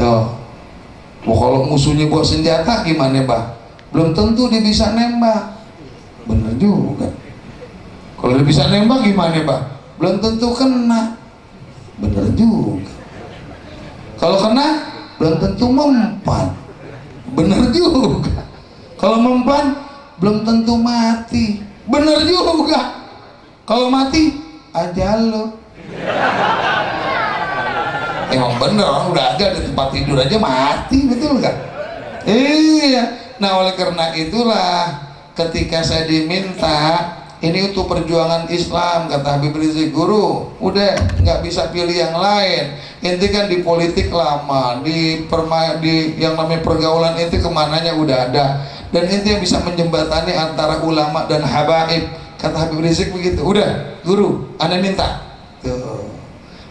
Tuh. Kalau musuhnya bawa senjata gimana, bah? Belum tentu dia bisa nembak. Bener juga. Kalau dia bisa nembak gimana, bah? Belum tentu kena. Bener juga. Kalau kena, belum tentu mempan. Bener juga. Kalau mempan, belum tentu mati. Bener juga. Kalau mati, ajal lo. Emang bener, orang udah ada di tempat tidur aja mati, betul nggak? Iya. Nah oleh karena itulah ketika saya diminta ini untuk perjuangan Islam, kata Habib Rizik, guru, udah nggak bisa pilih yang lain. Inti kan di politik lama, di yang namanya pergaulan inti kemananya udah ada, dan inti yang bisa menjembatani antara ulama dan habaib, kata Habib Rizik begitu. Udah, guru, anda minta. Tuh.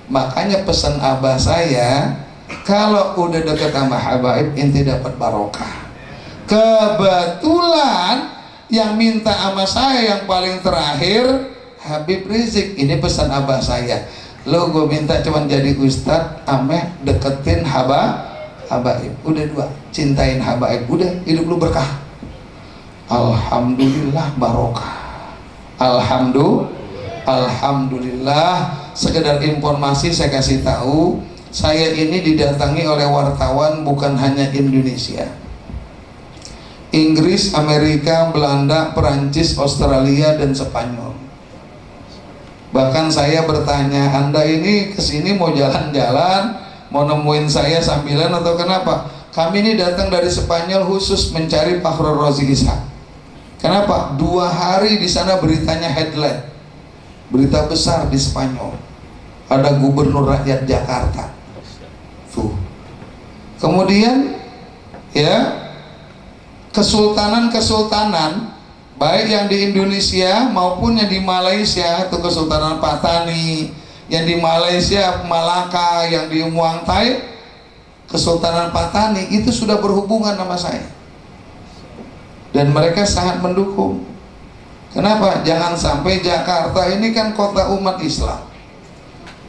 Makanya pesan abah saya, kalau udah dekat sama habaib, inti dapat barokah. Kebetulan yang minta sama saya yang paling terakhir Habib Rizik. Ini pesan abah saya, lo gue minta cuman jadi ustadz, ame deketin habaib. Udah 2, cintain habaib, udah hidup lu berkah. Alhamdulillah barokah. Alhamdulillah. Sekedar informasi saya kasih tahu, saya ini didatangi oleh wartawan bukan hanya Indonesia, Inggris, Amerika, Belanda, Perancis, Australia, dan Spanyol. Bahkan saya bertanya, anda ini kesini mau jalan-jalan, mau nemuin saya sambilan atau kenapa? Kami ini datang dari Spanyol khusus mencari Fahrul Razi Ishak. Kenapa? 2 hari di sana beritanya headline, berita besar di Spanyol. Ada gubernur rakyat Jakarta. Tuh. Kemudian, ya, kesultanan baik yang di Indonesia maupun yang di Malaysia, itu Kesultanan Patani, yang di Malaysia Malaka, yang di Muang Thai Kesultanan Patani, itu sudah berhubungan sama saya dan mereka sangat mendukung. Kenapa? Jangan sampai Jakarta ini kan kota umat Islam,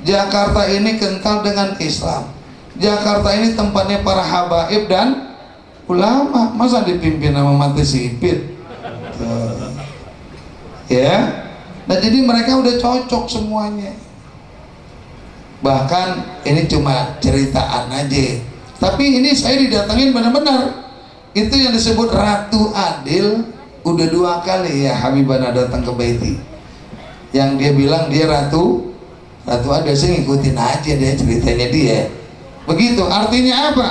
Jakarta ini kental dengan Islam, Jakarta ini tempatnya para habaib dan ulama, masa dipimpin sama mati sipit? Ya, Nah jadi mereka udah cocok semuanya. Bahkan ini cuma ceritaan aja, tapi ini saya didatengin benar-benar. Itu yang disebut Ratu Adil. Udah 2 kali ya Habibana datang ke Baiti, yang dia bilang dia Ratu Adil. Saya ngikutin aja deh ceritanya dia. Begitu, artinya apa?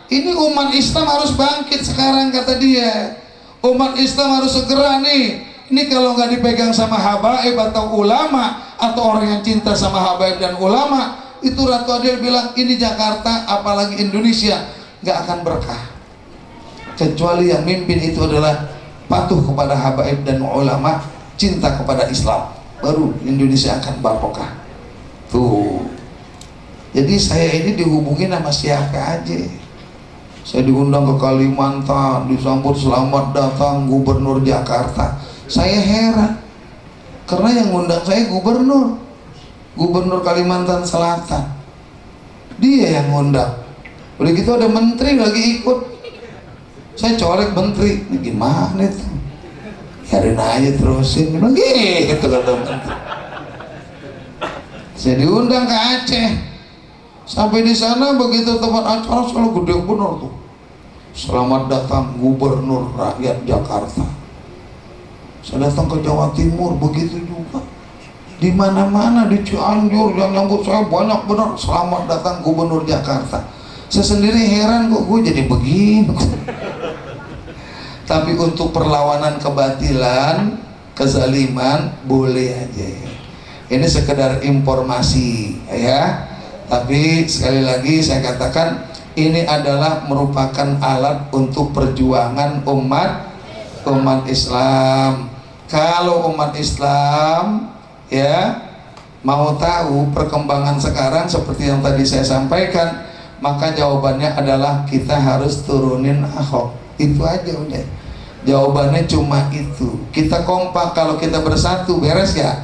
Ini umat Islam harus bangkit sekarang, kata dia. Umat Islam harus segera nih. Ini kalau nggak dipegang sama habaib atau ulama, atau orang yang cinta sama habaib dan ulama, itu Ratu Adil bilang ini Jakarta apalagi Indonesia nggak akan berkah, kecuali yang mimpin itu adalah patuh kepada habaib dan ulama, cinta kepada Islam, baru Indonesia akan barokah. Tuh. Jadi saya ini dihubungin sama siapa aja. Saya diundang ke Kalimantan, disambut selamat datang Gubernur Jakarta. Saya heran, karena yang ngundang saya Gubernur Kalimantan Selatan. Dia yang ngundang. Udah gitu ada menteri lagi ikut. Saya colek menteri, ini gimana itu? Biarin aja terusin. Bilang gitu kata menteri. Saya diundang ke Aceh. Sampai di sana begitu tempat acara selalu gede bener tuh. Selamat datang Gubernur Rakyat Jakarta. Saya datang ke Jawa Timur begitu juga. Di mana-mana di Cianjur yang nyambut saya banyak benar. Selamat datang Gubernur Jakarta. Saya sendiri heran kok gue jadi begini. Tapi untuk perlawanan kebatilan, kezaliman boleh aja. Ini sekedar informasi ya. Tapi sekali lagi saya katakan ini adalah merupakan alat untuk perjuangan umat Islam. Kalau umat Islam ya mau tahu perkembangan sekarang seperti yang tadi saya sampaikan, maka jawabannya adalah kita harus turunin Ahok. Itu aja udah. Jawabannya cuma itu. Kita kompak, kalau kita bersatu beres ya?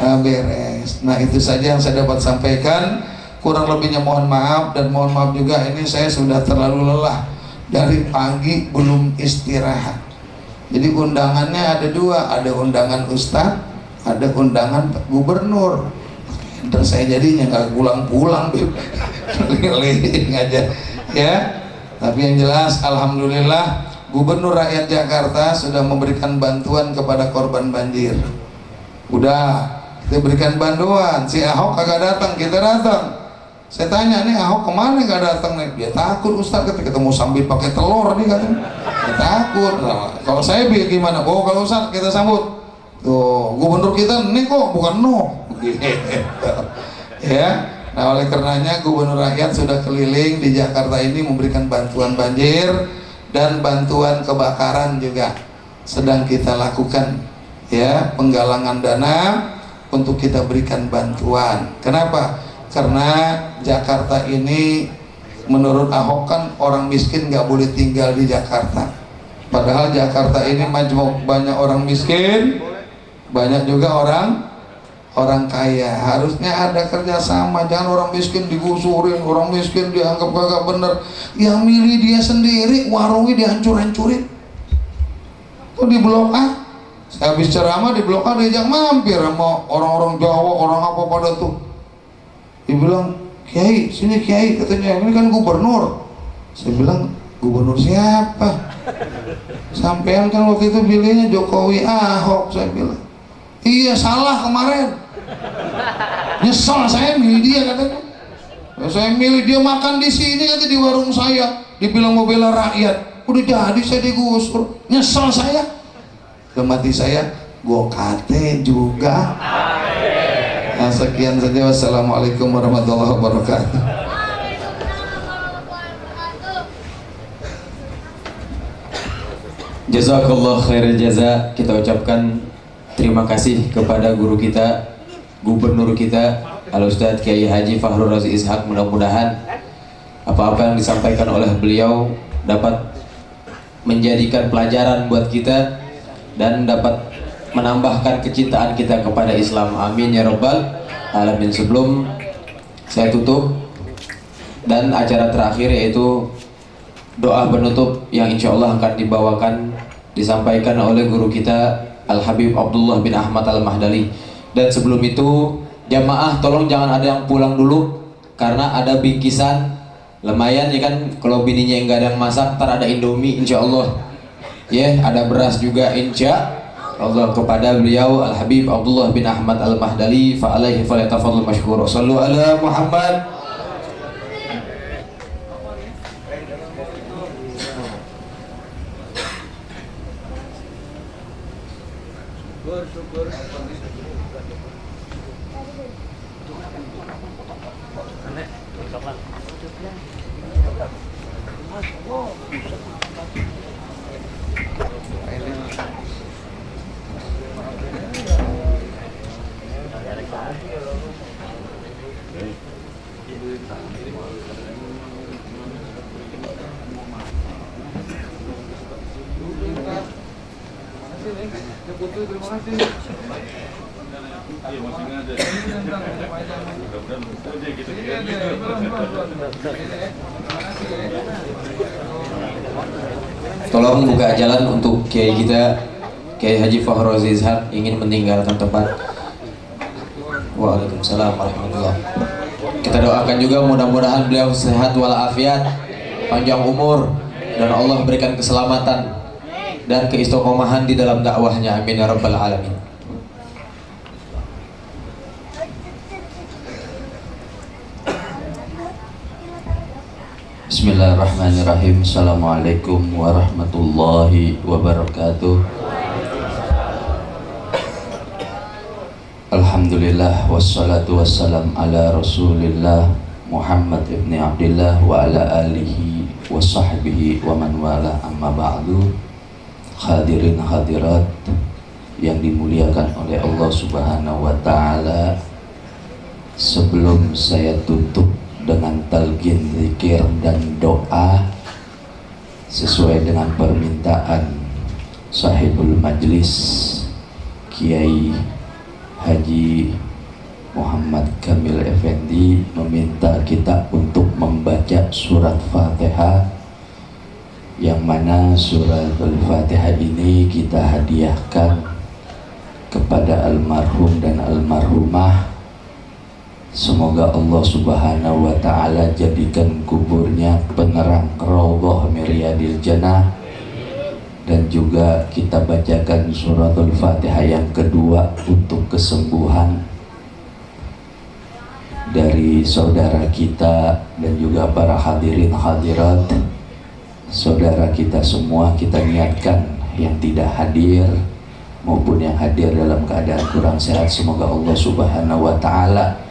Nah, beres. Nah itu saja yang saya dapat sampaikan. Kurang lebihnya mohon maaf, dan mohon maaf juga ini saya sudah terlalu lelah dari pagi belum istirahat. Jadi undangannya ada 2, ada undangan ustadz, ada undangan gubernur. Terus saya jadinya nggak pulang-pulang, keliling aja ya. Tapi yang jelas alhamdulillah Gubernur Rakyat Jakarta sudah memberikan bantuan kepada korban banjir. Udah kita berikan bantuan. Si Ahok kagak datang, kita datang. Saya tanya nih Ahok kemana gak datang nih? Dia takut Ustaz, kita mau sambil pakai telur nih kan? Dia takut. Nah, kalau saya gimana? Oh kalau Ustaz kita sambut. Tuh gubernur kita nih kok bukan gitu. Ya. Nah oleh karenanya Gubernur Rakyat sudah keliling di Jakarta ini memberikan bantuan banjir dan bantuan kebakaran juga sedang kita lakukan ya, penggalangan dana untuk kita berikan bantuan. Kenapa? Karena Jakarta ini menurut Ahok kan orang miskin nggak boleh tinggal di Jakarta. Padahal Jakarta ini banyak orang miskin, banyak juga orang kaya. Harusnya ada kerjasama, jangan orang miskin digusurin, orang miskin dianggap kagak bener. Yang milih dia sendiri, warungnya dihancur-hancurin. Tuh di Blok A, saya habis ceramah di Blok A diajak mampir sama orang-orang Jawa, orang apa pada tuh. Dibilang, Kiai, sini Kiai, katanya, ini kan gubernur. Saya bilang, gubernur siapa? Sampean kan waktu itu pilihnya Jokowi Ahok, saya bilang. Iya, salah kemarin. Nyesel saya milih dia katanya. Saya milih dia makan di sini katanya, di warung saya. Dibilang mau bela rakyat. Udah jadi saya digusur. Nyesel saya. Kemati saya, gua kate juga. Nah, sekian saja. Wassalamualaikum warahmatullahi wabarakatuh. Jazakallah khairul jaza. Kita ucapkan terima kasih kepada guru kita, gubernur kita, Al-Ustadz Kiai Haji Fakhrul Razi Ishak. Mudah-mudahan apa-apa yang disampaikan oleh beliau dapat menjadikan pelajaran buat kita dan dapat menambahkan kecintaan kita kepada Islam. Amin ya rabbal alamin. Sebelum saya tutup dan acara terakhir yaitu doa penutup yang insya Allah akan disampaikan oleh guru kita Al Habib Abdullah bin Ahmad Al Mahdali. Dan sebelum itu jamaah tolong jangan ada yang pulang dulu karena ada bingkisan lumayan ya kan, kalau bininya nggak ada yang masak ntar ada Indomie insya Allah ya, ada beras juga insya Allah. Kepada beliau Al Habib Abdullah bin Ahmad Al Mahdali fa alaihi falyatafadhal mashkur. Shallu ala Muhammad. Tolong buka jalan untuk kiai kita, Kiai Haji Fahrozi Izhar ingin meninggalkan tempat. Waalaikumsalam warahmatullahi. Kita doakan juga mudah-mudahan beliau sehat walafiat, panjang umur, dan Allah berikan keselamatan dan keistiqomahan di dalam dakwahnya. Amin ya rabbal alamin. Bismillahirrahmanirrahim. Assalamualaikum warahmatullahi wabarakatuh. Alhamdulillah wassalatu wassalam ala Rasulillah Muhammad ibn Abdillah wa ala alihi wa sahbihi wa man wala, amma ba'du. Hadirin hadirat yang dimuliakan oleh Allah Subhanahu wa taala, sebelum saya tutup dengan talqin zikir dan doa sesuai dengan permintaan sahibul majlis Kiai Haji Muhammad Kamil Effendi, meminta kita untuk membaca surat Fatihah, yang mana surat Al-Fatihah ini kita hadiahkan kepada almarhum dan almarhumah. Semoga Allah Subhanahu wa ta'ala jadikan kuburnya penerang raudhah Miryadil Jannah. Dan juga kita bacakan suratul Fatihah yang kedua untuk kesembuhan dari saudara kita dan juga para hadirin hadirat, saudara kita semua. Kita niatkan yang tidak hadir maupun yang hadir dalam keadaan kurang sehat, semoga Allah Subhanahu wa ta'ala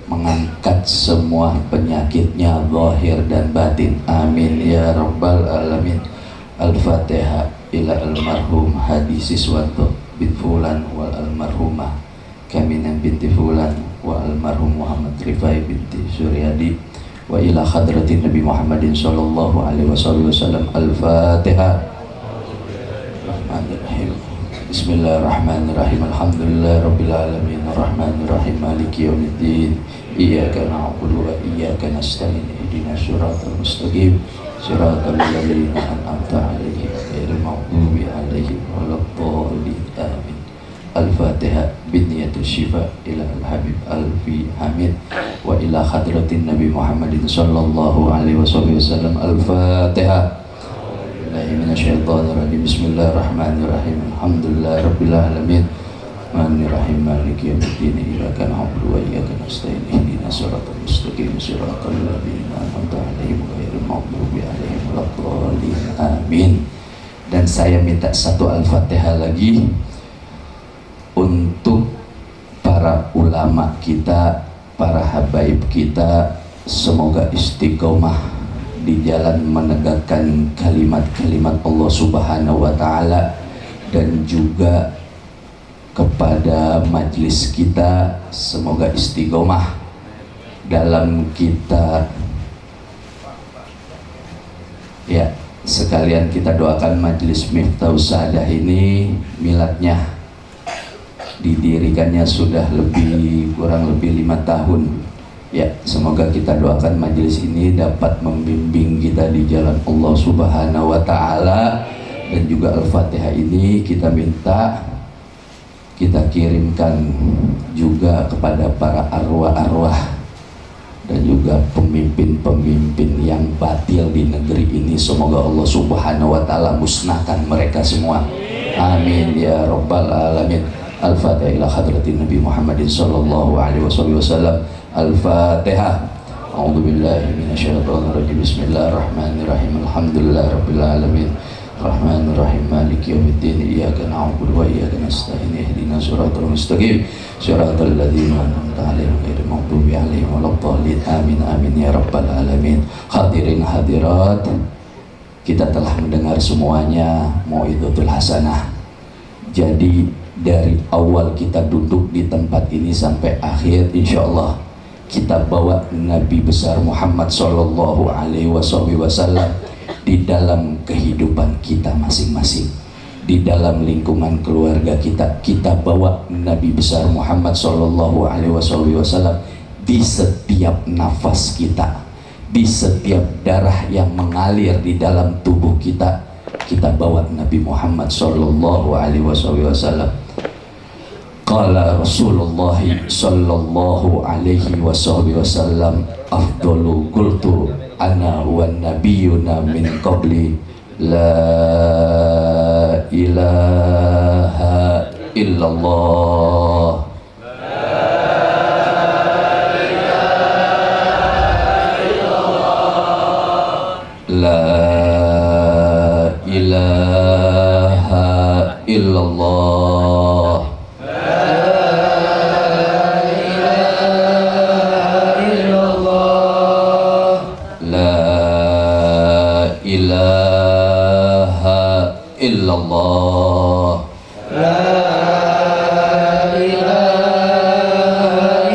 mengangkat semua penyakitnya zahir dan batin. Amin ya rabbal alamin. Al-Fatihah ila almarhum Hadi Siswanto bin Fulan wal almarhumah Kaminan binti Fulan wa almarhum Muhammad Rifai binti Suryadi wa ila hadratin Nabi Muhammadin sallallahu alaihi wasallam. Al-Fatihah. Bismillahirrahmanirrahim. Bismillahirrahmanirrahim. Alhamdulillah rabbil alamin arrahmanirrahim maliki yaumiddin iyyaka na'budu wa iyyaka nasta'in ihdinas siratal mustaqim siratal ladzina an'amta 'alaihim ghairil maghdubi 'alaihim waladdallin. Amin. Al-Fatihah binniyatul syifa ila al-habib Alfi Hamid wa ila hadratin Nabi Muhammadin sallallahu alaihi wasallam. Al-Fatihah. Bismillahirrahmanirrahim. Alhamdulillah rabbil alamin Rahmanirrahim maliki yaumiddin iyyaka na'budu wa iyyaka nasta'in ihdinas siratal mustaqim siratal ladzina an'amta 'alaihim ghairil maghdubi 'alaihim waladdallin. Amin. Dan saya minta satu Al-Fatihah lagi untuk para ulama kita, para habaib kita, semoga istiqomah di jalan menegakkan kalimat-kalimat Allah Subhanahu wa ta'ala, dan juga kepada majlis kita semoga istiqomah dalam kita ya. Sekalian kita doakan majlis Miftahus Sa'adah ini, miladnya didirikannya sudah kurang lebih 5 tahun ya. Semoga kita doakan majelis ini dapat membimbing kita di jalan Allah Subhanahu wa ta'ala. Dan juga Al-Fatihah ini kita minta kita kirimkan juga kepada para arwah-arwah dan juga pemimpin-pemimpin yang batil di negeri ini. Semoga Allah Subhanahu wa taala musnahkan mereka semua. Amin ya rabbal alamin. Al-Fatihah ila hadratin Nabi Muhammadin sallallahu alaihi wasallam. Al-Fatihah. A'udzu billahi minasyaitonir rajim. Bismillahirrahmanirrahim. Alhamdulillahirabbil alamin. Rahmanir Rahim. Maliki yaumiddin. Iyyaka na'budu wa iyyaka nasta'in. Ihdinas siratal mustaqim. Siratal ladzina an'amta 'alaihim ghairil maghdubi 'alaihim waladdallin. Amin amin ya rabbal alamin. Hadirin hadirat, kita telah mendengar semuanya Mau'izatul Hasanah. Jadi dari awal kita duduk di tempat ini sampai akhir, insyaallah kita bawa Nabi besar Muhammad sallallahu alaihi wasallam di dalam kehidupan kita masing-masing, di dalam lingkungan keluarga kita. Kita bawa Nabi besar Muhammad sallallahu alaihi wasallam di setiap nafas kita, di setiap darah yang mengalir di dalam tubuh kita. Kita bawa Nabi Muhammad sallallahu alaihi wasallam. Qala Rasulullah sallallahu alaihi wasallam, afdalu qultu ana wan nabiyuna min qabli la ilaha illallah. La ilaha illallah. Illallah. La ilaha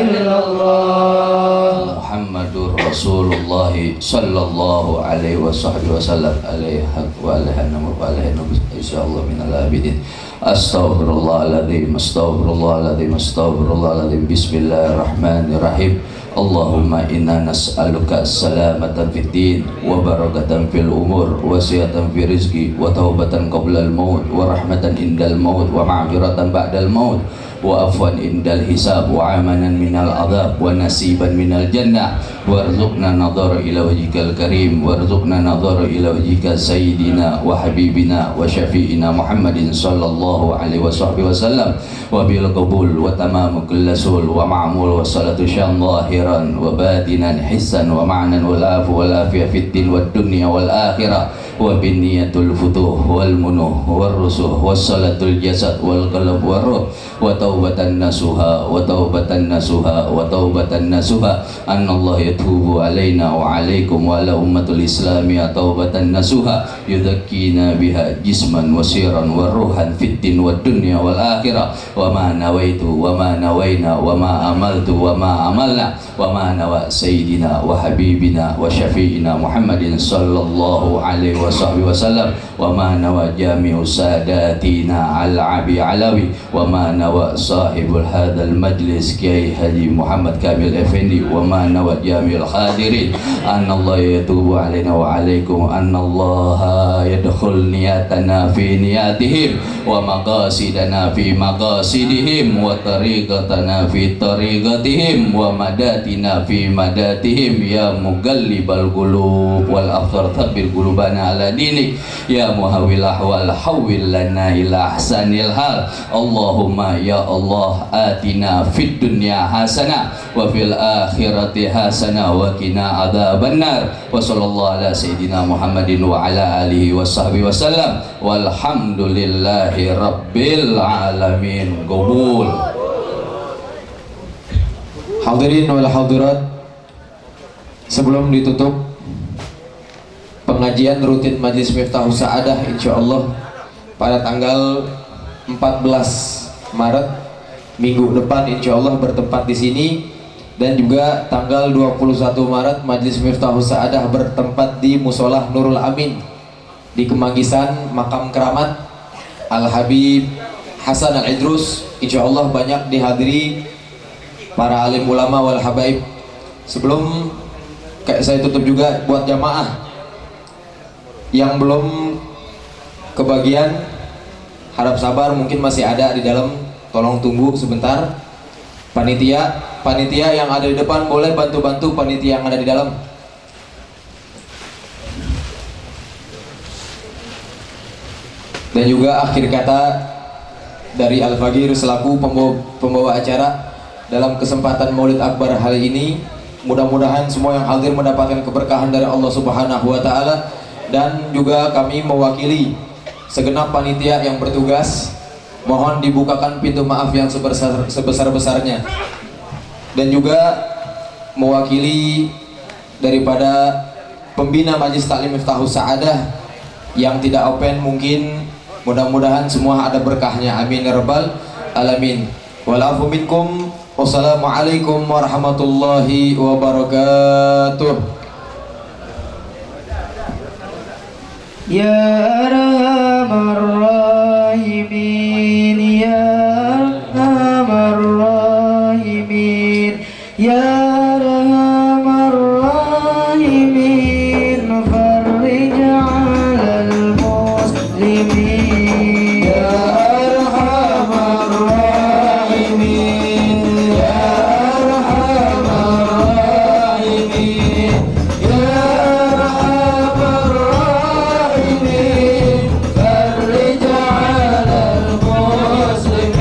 illallah. Muhammadur Rasulullah sallallahu alaihi wasallam. Alaihi wa alaihi nabi insyaallah minal abidin. Astaghfirullahaladzim, astaghfirullahaladzim, astaghfirullahaladzim. Bismillahirrahmanirrahim. Allahumma inna nas'aluka salamatan fid din wa barakatan fil umur wa siyatan fi rizqi wa taubatan qabla al maut wa rahmatan indal maut wa ma'firatan ba'dal maut wa afwan indal hisab wa amanan minal adab wa nasiban minal jannah warzuqna nadhara ila wajhikal karim warzuqna nadhara ila wajhika sayyidina wa habibina wa syafi'ina Muhammadin sallallahu alaihi wasallam wa bil qabul wa tamam kulli sul wa ma'mul wa salatu syam zahiran wa batinan hissan wa ma'nan wal afu wal afiyah fid din wad dunya wal akhirah wa bin niyatul futuh wal munuh wal rusuh was salatul jasad wal qalb war ruh wa taubatan nasuha wa taubatan nasuha wa taubatan nasuha anallah yatubu alaina wa alaikum wa ala ummatul islami taubatan nasuha yudakkina biha jisman wa siran wa ruhan fid din wad dunya wal akhirah wa ma nawaitu wa ma nawaina wa ma amaltu wa ma amalna wa ma nawa sayyidina wa habibina wa syafi'ina Muhammadin sallallahu alaihi wasallam wa ma nawa jami'u sadatina al-abi alawi wa ma nawa sahibul hadal majlis Kiai Haji Muhammad Kamil Effendi wa ma nawa jami'ul hadirin anallah yatubu alaina wa alaikum anallaha yadkhul niyatana fi niyatihim wa maqasidana fi maqasidihim wa tariqatana fi tariqatihim wa madatina fi madatihim ya mugallibal qulub wal absar tsabbir qulubana ala dinik ya muhawwil ahwal hawwil lana ila ahsanil hal Allahumma ya Allah atina fid dunya hasanah wa fil akhirati hasanah wa qina adzabannar wa sallallahu ala sayyidina Muhammadin wa ala alihi wa sahbihi wasallam walhamdulillahi rabbil alamin. Qabul. Hadirin wal hadirat, sebelum ditutup pengajian rutin Majelis Miftahus Sa'adah insyaallah pada tanggal 14 Maret minggu depan insyaallah bertempat di sini, dan juga tanggal 21 Maret Majelis Miftahus Sa'adah bertempat di Musolah Nurul Amin di Kemanggisan Makam Keramat Al Habib Hasan Al Idrus. Insyaallah banyak dihadiri para alim ulama wal habaib. Sebelum saya tutup juga buat jamaah yang belum kebagian, harap sabar, mungkin masih ada di dalam tolong tunggu sebentar. Panitia yang ada di depan boleh bantu-bantu panitia yang ada di dalam. Dan juga akhir kata dari Al-Fagir selaku pembawa acara dalam kesempatan Maulid Akbar hari ini, mudah-mudahan semua yang hadir mendapatkan keberkahan dari Allah Subhanahu wa taala. Dan juga kami mewakili segenap panitia yang bertugas, mohon dibukakan pintu maaf yang sebesar-besarnya. Dan juga mewakili daripada pembina Majlis Taklim Miftahus Sa'adah yang tidak open, mungkin mudah-mudahan semua ada berkahnya, amin ya rabbal alamin. Walafu minkum, wassalamualaikum warahmatullahi wabarakatuh. Ya Arhamar Rahimin, Ya Arhamar Rahimin, Ya Arhamar Rahimin, farrij 'alal muslimin. Ya Arhamar Rahimin, Ya Arhamar Rahimin, Ya Arhamar Rahimin, farrij 'alal muslimin.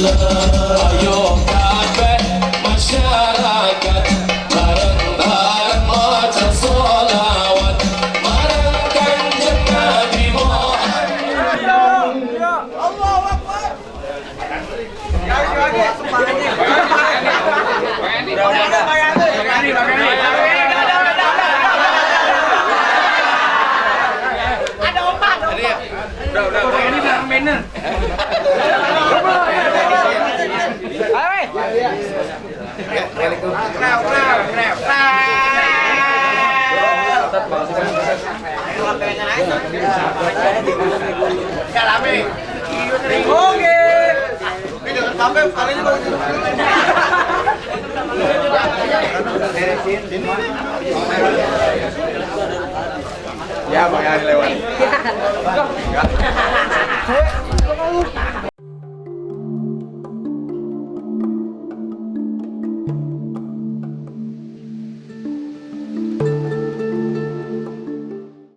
Ayo kabeh masyarakat bareng-bareng maca sholawat marang Kanjeng Nabi Muhammad. Ya, Bang, lewat.